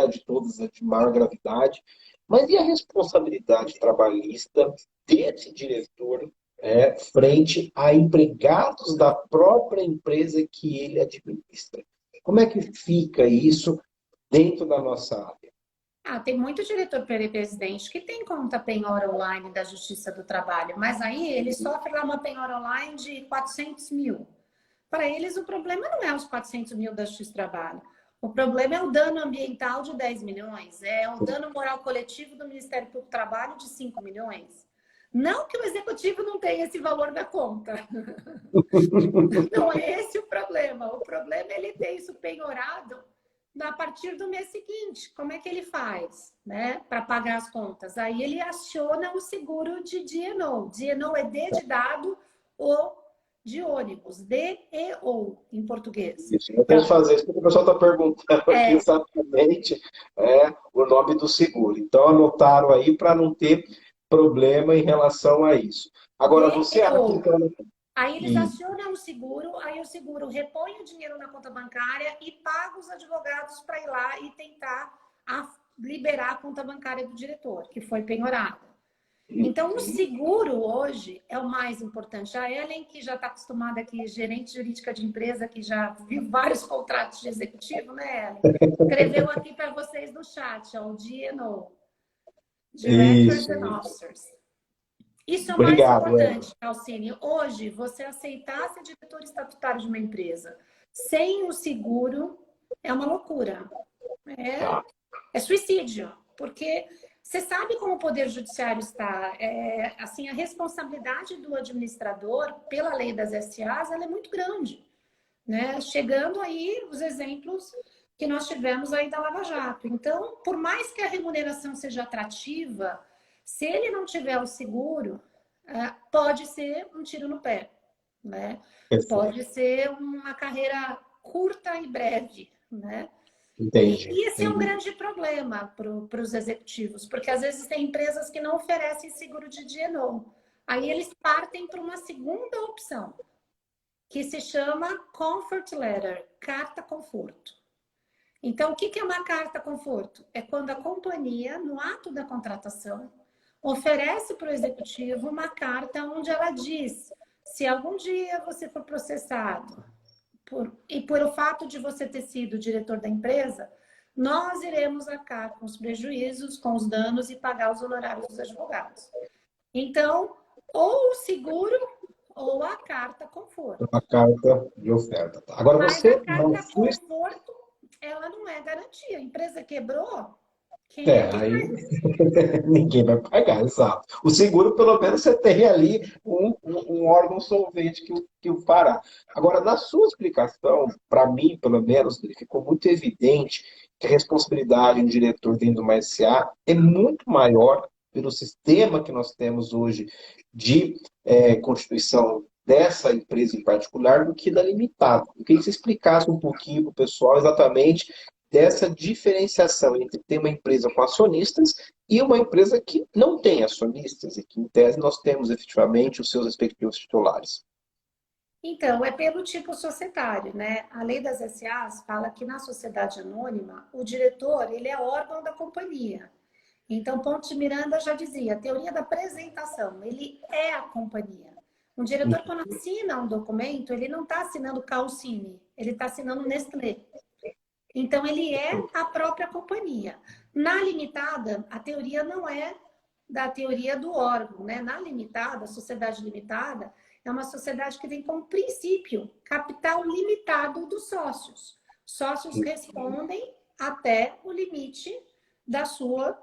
de todas, de maior gravidade. Mas e a responsabilidade trabalhista desse diretor frente a empregados da própria empresa que ele administra? Como é que fica isso dentro da nossa área? Tem muito diretor presidente que tem conta penhora online da Justiça do Trabalho, mas aí ele sofre lá uma penhora online de 400 mil. Para eles, o problema não é os 400 mil da Justiça do Trabalho. O problema é o dano ambiental de 10 milhões, é o dano moral coletivo do Ministério Público do Trabalho de 5 milhões. Não que o executivo não tenha esse valor na conta. Não é esse o problema. O problema é ele ter isso penhorado a partir do mês seguinte. Como é que ele faz, né, para pagar as contas? Aí ele aciona o seguro de D&O. D&O é D de dado ou de ônibus. D-E-O, em português. Isso, eu tenho que fazer isso porque o pessoal está perguntando aqui exatamente o nome do seguro. Então, anotaram aí para não ter problema em relação a isso. Agora, você aplicando... Aí eles acionam o seguro, aí o seguro repõe o dinheiro na conta bancária e paga os advogados para ir lá e tentar liberar a conta bancária do diretor, que foi penhorada. Então, o seguro hoje é o mais importante. A Ellen, que já está acostumada aqui, gerente jurídica de empresa, que já viu vários contratos de executivo, né, Ellen? Escreveu aqui para vocês no chat, ó, o D&O. Directors and Officers. Isso é o mais importante, Calcine. Hoje, você aceitar ser diretor estatutário de uma empresa sem o seguro é uma loucura. É suicídio, porque... Você sabe como o Poder Judiciário está? Assim, a responsabilidade do administrador, pela lei das SAs, ela é muito grande, né? Chegando aí os exemplos que nós tivemos aí da Lava Jato. Então, por mais que a remuneração seja atrativa, se ele não tiver o seguro, pode ser um tiro no pé, né? Pode ser uma carreira curta e breve, né? Entendi. E esse é um grande problema para os executivos, porque às vezes tem empresas que não oferecem seguro de D&O. Aí eles partem para uma segunda opção, que se chama Comfort Letter, carta conforto. Então, o que é uma carta conforto? É quando a companhia, no ato da contratação, oferece para o executivo uma carta onde ela diz: se algum dia você for processado, e por o fato de você ter sido diretor da empresa, nós iremos arcar com os prejuízos, com os danos e pagar os honorários dos advogados. Então, ou o seguro ou a carta conforto. A carta de oferta. Agora, mas você a carta conforto, ela não é garantia. A empresa quebrou, aí ninguém vai pagar, exato. O seguro, pelo menos, você tem ali um órgão solvente que o fará. Agora, na sua explicação, para mim, pelo menos, ficou muito evidente que a responsabilidade do diretor dentro de uma SA é muito maior pelo sistema que nós temos hoje de constituição dessa empresa em particular do que da limitada. Eu queria que você explicasse um pouquinho para o pessoal exatamente dessa diferenciação entre ter uma empresa com acionistas e uma empresa que não tem acionistas e que, em tese, nós temos efetivamente os seus respectivos titulares. Então, é pelo tipo societário, né? A lei das SAs fala que na sociedade anônima, o diretor, ele é órgão da companhia. Então, Ponte Miranda já dizia, a teoria da apresentação, ele é a companhia. Um diretor, quando assina um documento, ele não está assinando Calcine, ele está assinando Nestlé. Então, ele é a própria companhia. Na limitada, a teoria não é da teoria do órgão, né? Na limitada, a sociedade limitada é uma sociedade que tem como princípio capital limitado dos sócios. Sócios respondem até o limite da sua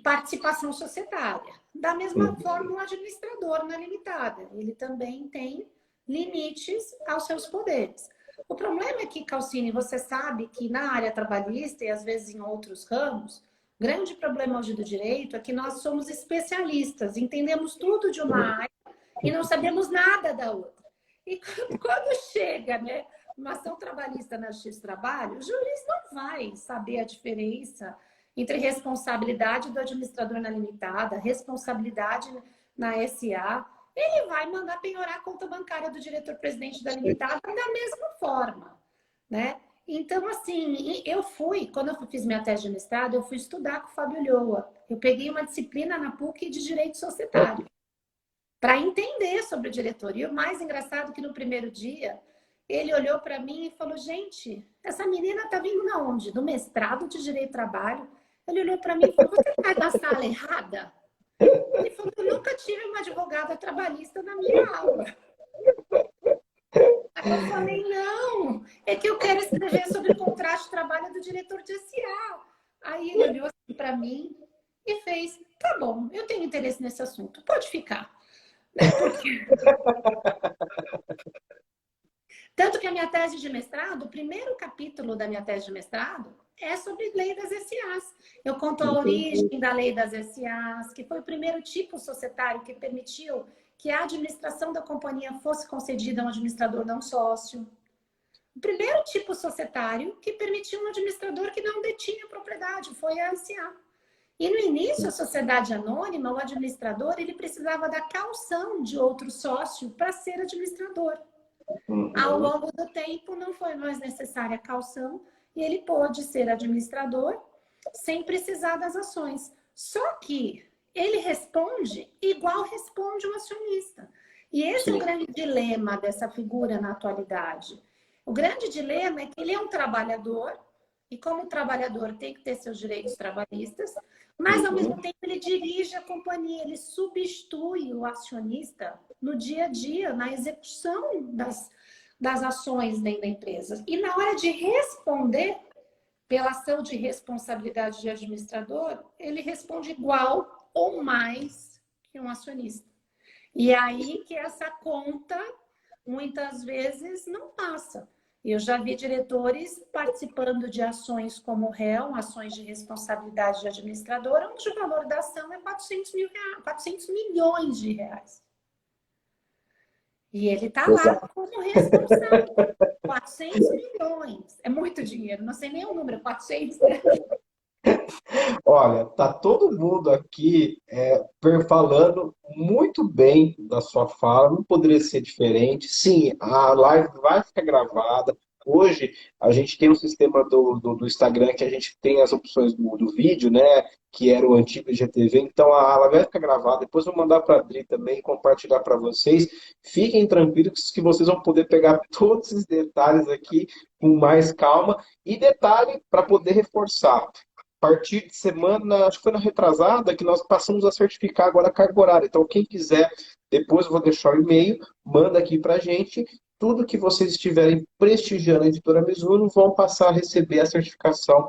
participação societária. Da mesma forma, o administrador na limitada, ele também tem limites aos seus poderes. O problema é que, Calcine, você sabe que na área trabalhista e às vezes em outros ramos, o grande problema hoje do direito é que nós somos especialistas, entendemos tudo de uma área e não sabemos nada da outra. E quando chega, né, uma ação trabalhista na Justiça do Trabalho, o juiz não vai saber a diferença entre responsabilidade do administrador na limitada, responsabilidade na SA. Ele vai mandar penhorar a conta bancária do diretor-presidente da limitada da mesma forma, né? Então, assim, quando eu fiz minha tese de mestrado, eu fui estudar com o Fábio Ulloa. Eu peguei uma disciplina na PUC de Direito Societário para entender sobre o diretor. E o mais engraçado é que no primeiro dia, ele olhou para mim e falou, gente, essa menina tá vindo de onde? Do mestrado de Direito do Trabalho. Ele olhou para mim e falou, você está na sala errada? Ele falou, eu nunca tive uma advogada trabalhista na minha aula. Aí eu falei, não, é que eu quero escrever sobre contrato diretor de SA. Aí ele olhou assim para mim e fez, tá bom, eu tenho interesse nesse assunto, pode ficar. Né? Porque... Tanto que a minha tese de mestrado, o primeiro capítulo da minha tese de mestrado é sobre lei das SAs. Eu conto a origem da lei das SAs, que foi o primeiro tipo societário que permitiu que a administração da companhia fosse concedida a um administrador não sócio. O primeiro tipo societário que permitiu um administrador que não detinha propriedade foi a SA. E no início, a sociedade anônima, o administrador, ele precisava da caução de outro sócio para ser administrador. Ao longo do tempo, não foi mais necessária a caução e ele pôde ser administrador sem precisar das ações. Só que ele responde igual responde um acionista. E esse é o grande dilema dessa figura na atualidade. O grande dilema é que ele é um trabalhador e como trabalhador tem que ter seus direitos trabalhistas, mas ao mesmo tempo ele dirige a companhia, ele substitui o acionista no dia a dia, na execução das ações dentro da empresa. E na hora de responder pela ação de responsabilidade de administrador, ele responde igual ou mais que um acionista. E é aí que essa conta, muitas vezes, não passa. Eu já vi diretores participando de ações como réu, ações de responsabilidade de administrador, onde o valor da ação é 400 milhões de reais. E ele está lá como responsável. 400 milhões. É muito dinheiro. Não sei nem o número, 400, né? Olha, tá todo mundo aqui falando muito bem da sua fala, não poderia ser diferente. Sim, a live vai ficar gravada. Hoje a gente tem um sistema do Instagram que a gente tem as opções do vídeo, né? Que era o antigo IGTV, então a aula vai ficar gravada. Depois eu vou mandar para a Adri também compartilhar para vocês. Fiquem tranquilos que vocês vão poder pegar todos esses detalhes aqui com mais calma. E detalhe para poder reforçar. A partir de semana, acho que foi na retrasada, que nós passamos a certificar agora a carga horária. Então, quem quiser, depois eu vou deixar o e-mail, manda aqui para a gente. Tudo que vocês estiverem prestigiando a editora Mizuno vão passar a receber a certificação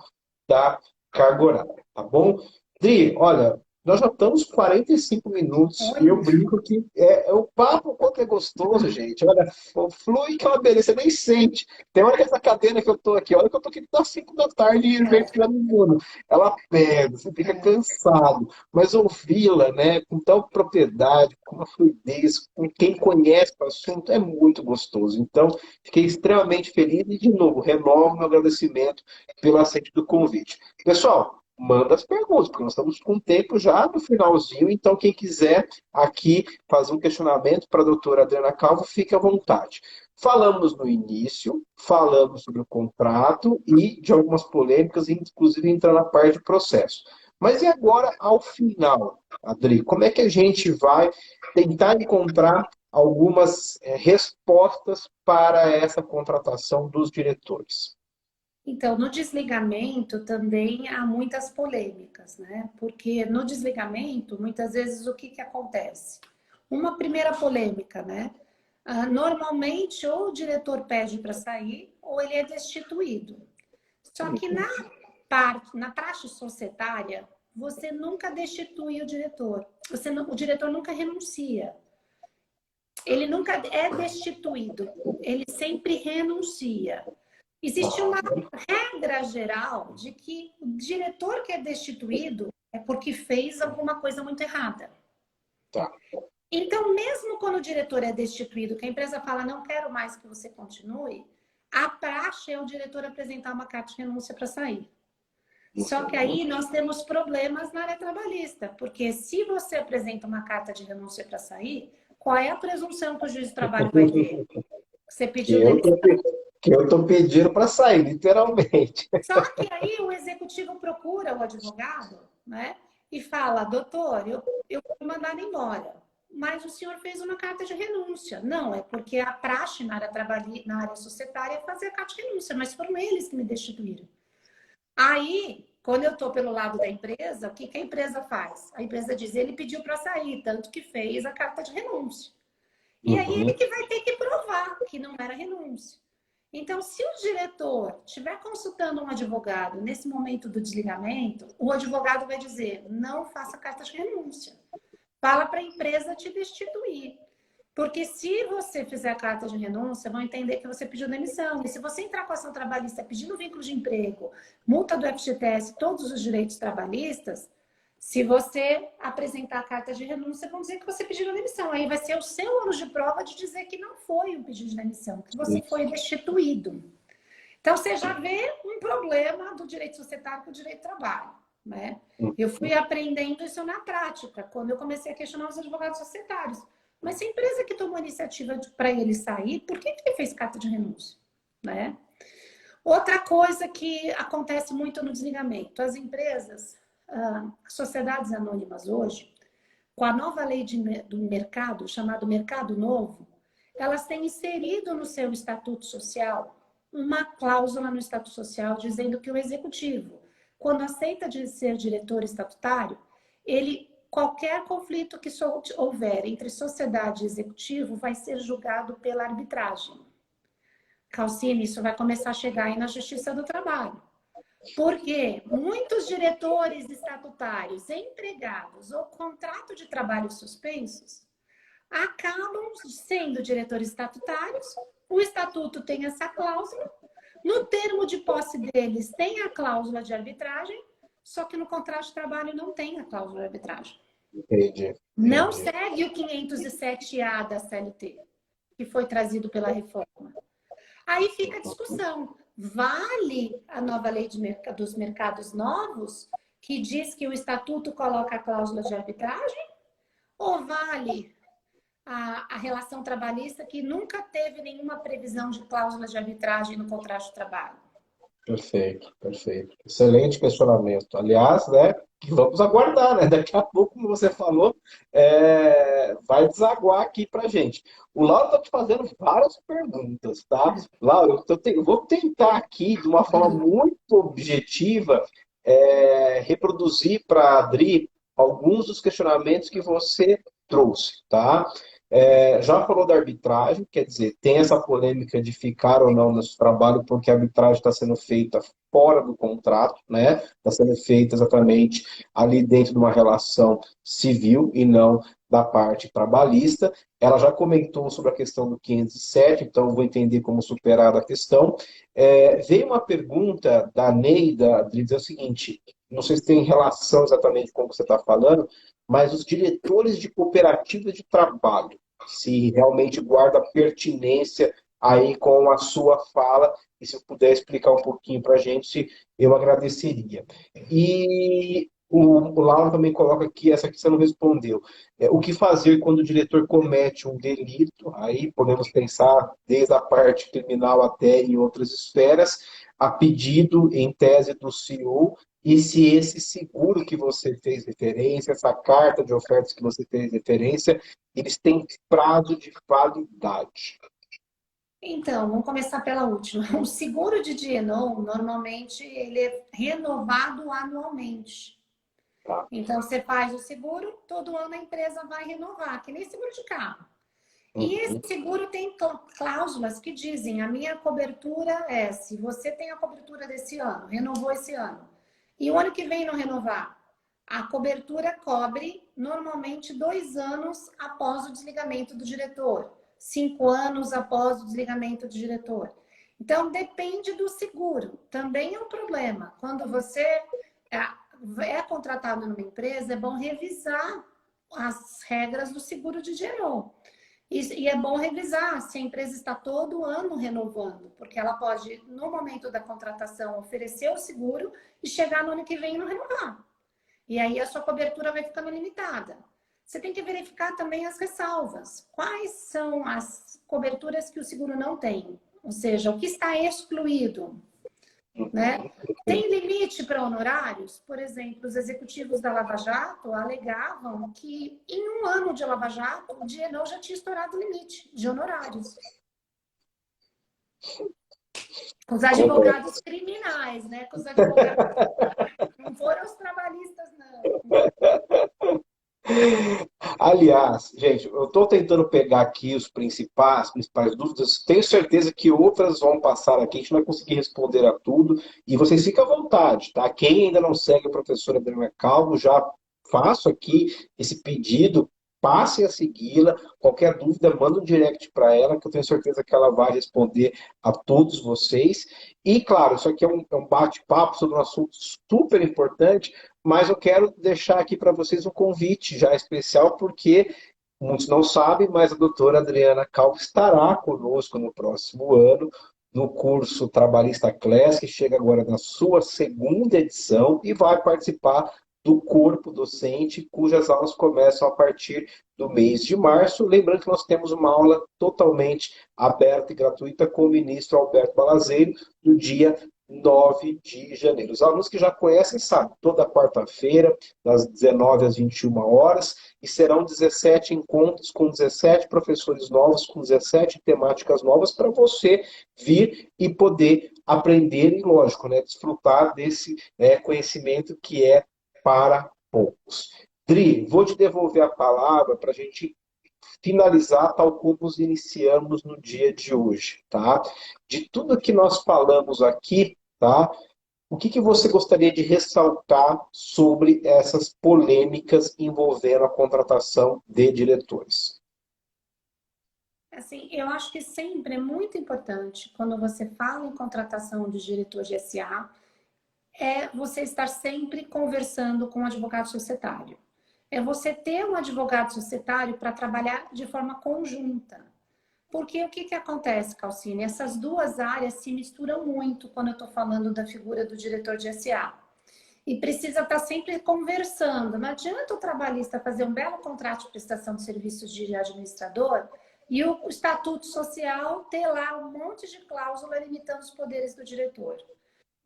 da carga horária, tá bom? Dri, olha, nós já estamos 45 minutos e eu brinco que o papo quanto é gostoso, gente. Olha, flui que é uma beleza, você nem sente. Tem hora que essa cadeira que eu tô aqui, olha que eu tô aqui das 5 da tarde e vem para Mizuno. Ela pega, você fica cansado, mas ouvi-la, né, com tal propriedade, com uma fluidez, com quem conhece o assunto, é muito gostoso. Então, fiquei extremamente feliz e, de novo, renovo meu agradecimento pelo aceite do convite. Pessoal, manda as perguntas, porque nós estamos com o tempo já no finalzinho, então quem quiser aqui fazer um questionamento para a doutora Adriana Calvo, fique à vontade. Falamos no início, falamos sobre o contrato e de algumas polêmicas, inclusive entrando na parte de processo. Mas e agora, ao final, Adri, como é que a gente vai tentar encontrar algumas respostas para essa contratação dos diretores? Então, no desligamento também há muitas polêmicas, né? Porque no desligamento, muitas vezes, o que acontece? Uma primeira polêmica, né? Normalmente, ou o diretor pede para sair, ou ele é destituído. Só que na praxe societária, você nunca destitui o diretor. O diretor nunca renuncia. Ele nunca é destituído. Ele sempre renuncia. Existe uma regra geral de que o diretor que é destituído é porque fez alguma coisa muito errada. Tá. Então, mesmo quando o diretor é destituído, que a empresa fala, não quero mais que você continue, a praxe é o diretor apresentar uma carta de renúncia para sair. Só que aí nós temos problemas na área trabalhista, porque se você apresenta uma carta de renúncia para sair, qual é a presunção que o juiz de trabalho vai ter? Você pediu demissão. Que eu estou pedindo para sair, literalmente. Só que aí o executivo procura o advogado, né? E fala, doutor, eu fui mandado embora, mas o senhor fez uma carta de renúncia. Não, é porque a praxe na área societária é fazer a carta de renúncia, mas foram eles que me destituíram. Aí, quando eu estou pelo lado da empresa, o que a empresa faz? A empresa diz, ele pediu para sair, tanto que fez a carta de renúncia. E aí ele que vai ter que provar que não era renúncia. Então, se o diretor estiver consultando um advogado nesse momento do desligamento, o advogado vai dizer, não faça carta de renúncia. Fala para a empresa te destituir. Porque se você fizer a carta de renúncia, vão entender que você pediu demissão. E se você entrar com ação trabalhista pedindo vínculo de emprego, multa do FGTS, todos os direitos trabalhistas, se você apresentar a carta de renúncia, vão dizer que você pediu demissão. Aí vai ser o seu ônus de prova de dizer que não foi um pedido de demissão, que você foi destituído. Então, você já vê um problema do direito societário com o direito do trabalho, né? Eu fui aprendendo isso na prática, quando eu comecei a questionar os advogados societários. Mas se a empresa que tomou a iniciativa para ele sair, por que ele fez carta de renúncia? Né? Outra coisa que acontece muito no desligamento. As empresas, sociedades anônimas hoje, com a nova lei do mercado, chamado Mercado Novo, elas têm inserido no seu estatuto social uma cláusula no estatuto social dizendo que o executivo, quando aceita de ser diretor estatutário, qualquer conflito que houver entre sociedade e executivo vai ser julgado pela arbitragem. Calcine, isso vai começar a chegar aí na Justiça do Trabalho. Porque muitos diretores estatutários, empregados ou contrato de trabalho suspensos acabam sendo diretores estatutários, o estatuto tem essa cláusula, no termo de posse deles tem a cláusula de arbitragem, só que no contrato de trabalho não tem a cláusula de arbitragem. Entendi. Não segue o 507A da CLT, que foi trazido pela reforma. Aí fica a discussão. Vale a nova lei dos mercados novos, que diz que o estatuto coloca a cláusula de arbitragem? Ou vale a relação trabalhista, que nunca teve nenhuma previsão de cláusula de arbitragem no contrato de trabalho? Perfeito, perfeito. Excelente questionamento. Aliás, né, que vamos aguardar, né? Daqui a pouco, como você falou, vai desaguar aqui para gente. O Lauro está te fazendo várias perguntas, tá? Lauro, eu vou tentar aqui, de uma forma muito objetiva, reproduzir para a Adri alguns dos questionamentos que você trouxe, tá? Já falou da arbitragem, quer dizer, tem essa polêmica de ficar ou não nesse trabalho, porque a arbitragem está sendo feita fora do contrato, né? Está sendo feita exatamente ali dentro de uma relação civil e não da parte trabalhista. Ela já comentou sobre a questão do 507, então vou entender como superar a questão. Veio uma pergunta da Neida, de dizer o seguinte, não sei se tem relação exatamente com o que você está falando, mas os diretores de cooperativas de trabalho, se realmente guarda pertinência aí com a sua fala, e se puder explicar um pouquinho para a gente, eu agradeceria. E o Lauro também coloca aqui, essa que você não respondeu, o que fazer quando o diretor comete um delito, aí podemos pensar desde a parte criminal até em outras esferas, a pedido, em tese, do CEO, e se esse seguro que você fez referência, essa carta de ofertas que você fez referência, eles têm prazo de validade. Então, vamos começar pela última. O seguro de D&O, normalmente, ele é renovado anualmente. Tá? Então, você faz o seguro, todo ano a empresa vai renovar, que nem seguro de carro. E esse seguro tem cláusulas que dizem, a minha cobertura se você tem a cobertura desse ano, renovou esse ano, e o ano que vem não renovar, a cobertura cobre normalmente 2 anos após o desligamento do diretor, 5 anos após o desligamento do diretor. Então, depende do seguro. Também é um problema. Quando você é contratado numa empresa, é bom revisar as regras do seguro de D&O. E é bom revisar se a empresa está todo ano renovando, porque ela pode, no momento da contratação, oferecer o seguro e chegar no ano que vem e não renovar. E aí a sua cobertura vai ficando limitada. Você tem que verificar também as ressalvas. Quais são as coberturas que o seguro não tem? Ou seja, o que está excluído? Né? Tem limite para honorários? Por exemplo, os executivos da Lava Jato alegavam que em um ano de Lava Jato, o D&O já tinha estourado o limite de honorários. Com os advogados criminais, né? Com os advogados... Não foram os trabalhistas, não. Aliás, gente, eu estou tentando pegar aqui as principais dúvidas. Tenho certeza que outras vão passar aqui, a gente não vai conseguir responder a tudo. E vocês ficam à vontade, tá? Quem ainda não segue a professora Adriana Calvo, já faço aqui esse pedido. Passem a segui-la. Qualquer dúvida, manda um direct para ela, que eu tenho certeza que ela vai responder a todos vocês. E, claro, isso aqui é um bate-papo sobre um assunto super importante, mas eu quero deixar aqui para vocês um convite já especial, porque muitos não sabem, mas a doutora Adriana Calvo estará conosco no próximo ano, no curso Trabalhista Class, que chega agora na sua segunda edição, e vai participar do corpo docente, cujas aulas começam a partir do mês de março. Lembrando que nós temos uma aula totalmente aberta e gratuita com o ministro Alberto Balazeiro, no dia 9 de janeiro. Os alunos que já conhecem sabem, toda quarta-feira, das 19 às 21 horas, e serão 17 encontros com 17 professores novos, com 17 temáticas novas, para você vir e poder aprender e, lógico, né, desfrutar desse conhecimento que é para poucos. Dri, vou te devolver a palavra para a gente finalizar tal como nos iniciamos no dia de hoje, tá? De tudo que nós falamos aqui, tá? O que você gostaria de ressaltar sobre essas polêmicas envolvendo a contratação de diretores? Assim, eu acho que sempre é muito importante, quando você fala em contratação de diretor de SA, é você estar sempre conversando com o advogado societário. É você ter um advogado societário para trabalhar de forma conjunta. Porque o que acontece, Calcine? Essas duas áreas se misturam muito quando eu estou falando da figura do diretor de SA. E precisa estar sempre conversando. Não adianta o trabalhista fazer um belo contrato de prestação de serviços de administrador e o estatuto social ter lá um monte de cláusula limitando os poderes do diretor.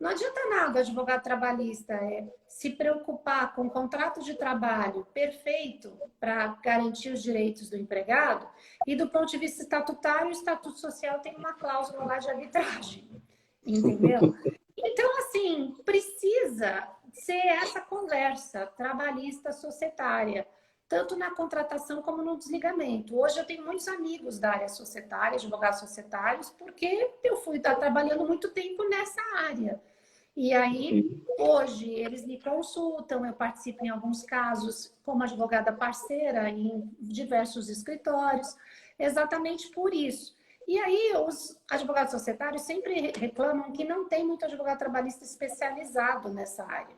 Não adianta nada o advogado trabalhista se preocupar com o contrato de trabalho perfeito para garantir os direitos do empregado e, do ponto de vista estatutário, o estatuto social tem uma cláusula lá de arbitragem, entendeu? Então, assim, precisa ser essa conversa trabalhista societária, tanto na contratação como no desligamento. Hoje eu tenho muitos amigos da área societária, advogados societários, porque eu fui estar trabalhando muito tempo nessa área. E aí, hoje, eles me consultam, eu participo em alguns casos como advogada parceira em diversos escritórios, exatamente por isso. E aí, os advogados societários sempre reclamam que não tem muito advogado trabalhista especializado nessa área.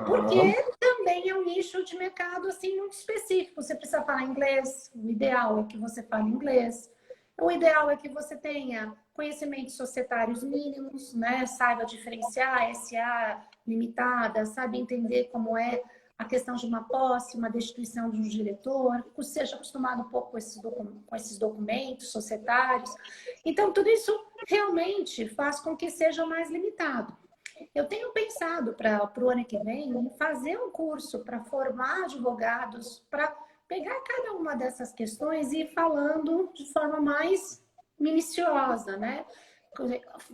Porque também é um nicho de mercado assim muito específico. Você precisa falar inglês, o ideal é que você fale inglês. O ideal é que você tenha conhecimentos societários mínimos, né? Saiba diferenciar SA limitada, sabe entender como é a questão de uma posse, uma destituição de um diretor, seja acostumado um pouco com esses documentos societários. Então, tudo isso realmente faz com que seja mais limitado. Eu tenho pensado para o ano que vem em fazer um curso para formar advogados, para pegar cada uma dessas questões e ir falando de forma mais minuciosa, né?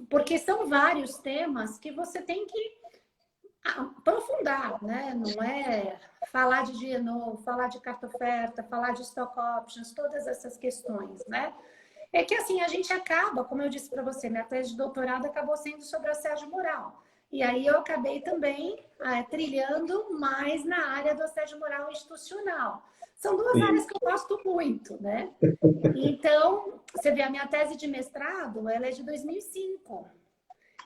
Porque são vários temas que você tem que aprofundar, né? Não é falar de GNO, falar de carta oferta, falar de stock options, todas essas questões, né? É que assim, a gente acaba, como eu disse para você, minha tese de doutorado acabou sendo sobre assédio moral. E aí eu acabei também trilhando mais na área do assédio moral institucional. São duas áreas que eu gosto muito, né? Então, você vê, a minha tese de mestrado, ela é de 2005.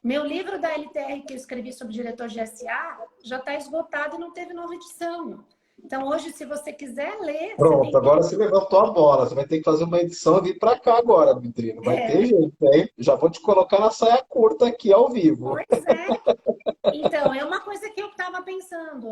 Meu livro da LTR que eu escrevi sobre diretor de SA já está esgotado e não teve nova edição. Então, hoje, se você quiser ler... Pronto, agora você levantou a bola. Você vai ter que fazer uma edição e vir para cá agora, Vidrino. Vai ter jeito, hein? Já vou te colocar na saia curta aqui ao vivo. Pois é. Então, é uma coisa que eu estava pensando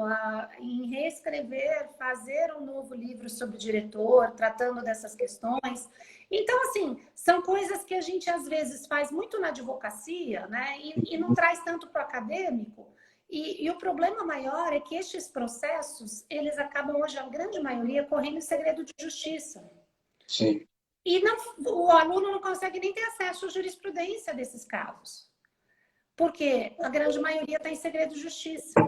em reescrever, fazer um novo livro sobre diretor, tratando dessas questões. Então, assim, são coisas que a gente às vezes faz muito na advocacia, né? E não traz tanto para o acadêmico. E o problema maior é que estes processos, eles acabam hoje, a grande maioria, correndo em segredo de justiça. Sim. E o aluno não consegue nem ter acesso à jurisprudência desses casos. Porque a grande maioria está em segredo de justiça.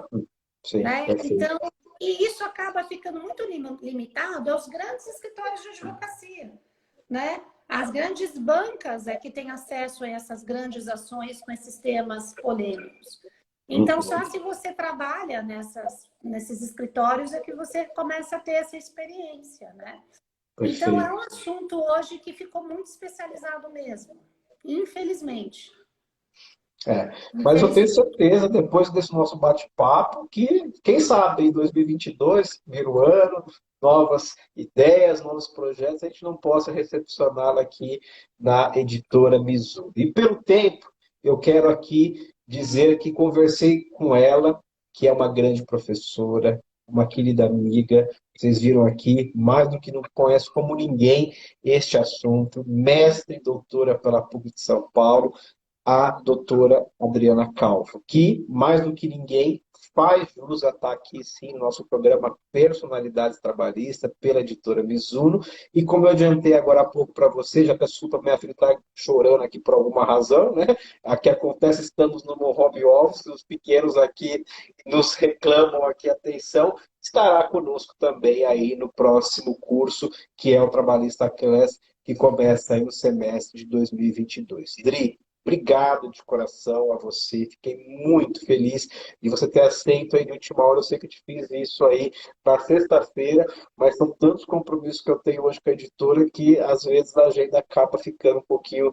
Sim, Né? Então, E isso acaba ficando muito limitado aos grandes escritórios de advocacia, né? As grandes bancas é que têm acesso a essas grandes ações com esses temas polêmicos. Então, só se você trabalha nesses escritórios é que você começa a ter essa experiência, né? Então, é um assunto hoje que ficou muito especializado mesmo, infelizmente. Mas eu tenho certeza, depois desse nosso bate-papo, que, quem sabe, em 2022, vira o ano, novas ideias, novos projetos, a gente não possa recepcioná-la aqui na editora Mizuno. E pelo tempo, eu quero aqui dizer que conversei com ela, que é uma grande professora, uma querida amiga. Vocês viram aqui, mais do que não conhece como ninguém este assunto, mestre e doutora pela PUC de São Paulo, a doutora Adriana Calvo, que, mais do que ninguém, faz jus a estar aqui, sim, no nosso programa Personalidades Trabalhistas, pela editora Mizuno. E como eu adiantei agora há pouco para você, já peço desculpa, minha filha está chorando aqui por alguma razão, né? Aqui acontece, estamos no home office, os pequenos aqui nos reclamam aqui, atenção, estará conosco também aí no próximo curso, que é o Trabalhista Class, que começa aí no semestre de 2022. Dri, obrigado de coração a você. Fiquei muito feliz de você ter aceito aí de última hora. Eu sei que eu te fiz isso aí para sexta-feira, mas são tantos compromissos que eu tenho hoje com a editora que às vezes a agenda acaba ficando um pouquinho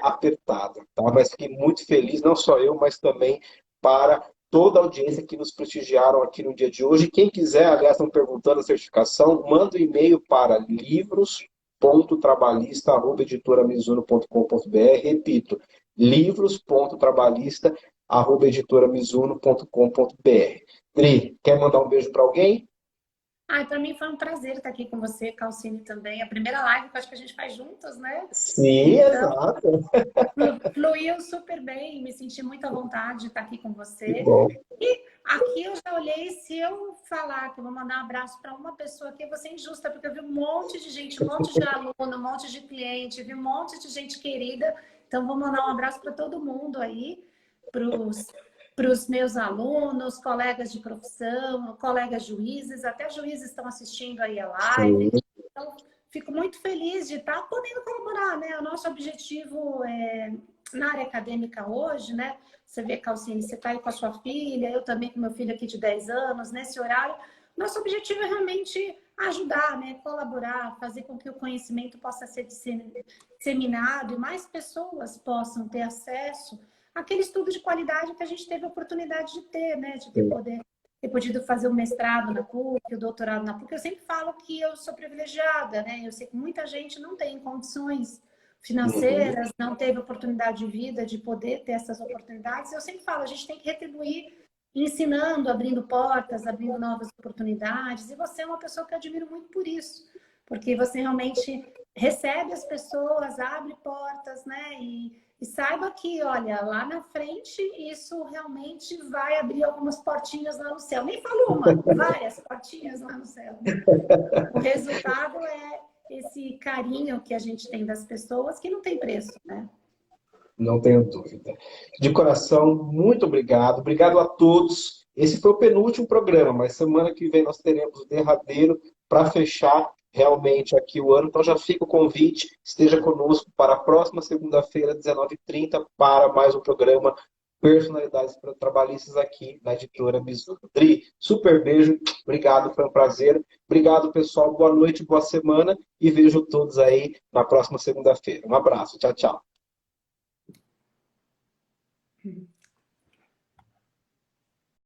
apertada, tá? Mas fiquei muito feliz, não só eu, mas também para toda a audiência que nos prestigiaram aqui no dia de hoje. Quem quiser, aliás, estão perguntando a certificação, manda um e-mail para livros.trabalhista@editoramizuno.com.br. Repito, livros.trabalhista@editoramizuno.com.br. Dri, quer mandar um beijo para alguém? Para mim foi um prazer estar aqui com você, Calcine, também. A primeira live que eu acho que a gente faz juntas, né? Sim, Então, exato. fluiu super bem, me senti muito à vontade de estar aqui com você. Que bom. E aqui eu já olhei, se eu falar que eu vou mandar um abraço para uma pessoa aqui, eu vou ser injusta, porque eu vi um monte de gente, um monte de aluno, um monte de cliente, vi um monte de gente querida. Então, vou mandar um abraço para todo mundo aí, para os meus alunos, colegas de profissão, colegas juízes, até juízes estão assistindo aí a live. Sim. Então, fico muito feliz de estar podendo colaborar, né? O nosso objetivo na área acadêmica hoje, né? Você vê, Calcine, você está aí com a sua filha, eu também com meu filho aqui de 10 anos, nesse horário. Nosso objetivo é realmente ajudar, né? Colaborar, fazer com que o conhecimento possa ser disseminado e mais pessoas possam ter acesso àquele estudo de qualidade que a gente teve a oportunidade de ter, né? De ter podido fazer o mestrado na PUC, o doutorado na PUC. Eu sempre falo que eu sou privilegiada, né? Eu sei que muita gente não tem condições financeiras, não teve oportunidade de vida de poder ter essas oportunidades. Eu sempre falo, a gente tem que retribuir ensinando, abrindo portas, abrindo novas oportunidades. E você é uma pessoa que eu admiro muito por isso, porque você realmente recebe as pessoas, abre portas, né? E saiba que, olha, lá na frente, isso realmente vai abrir algumas portinhas lá no céu. Nem falo uma, várias portinhas lá no céu. O resultado é esse carinho que a gente tem das pessoas que não tem preço, né? Não tenho dúvida. De coração, muito obrigado. Obrigado a todos. Esse foi o penúltimo programa, mas semana que vem nós teremos o derradeiro para fechar realmente aqui o ano. Então já fica o convite. Esteja conosco para a próxima segunda-feira, 19h30, para mais um programa Personalidades Trabalhistas aqui na editora Mizuno. Dri, super beijo. Obrigado, foi um prazer. Obrigado, pessoal. Boa noite, boa semana e vejo todos aí na próxima segunda-feira. Um abraço. Tchau, tchau.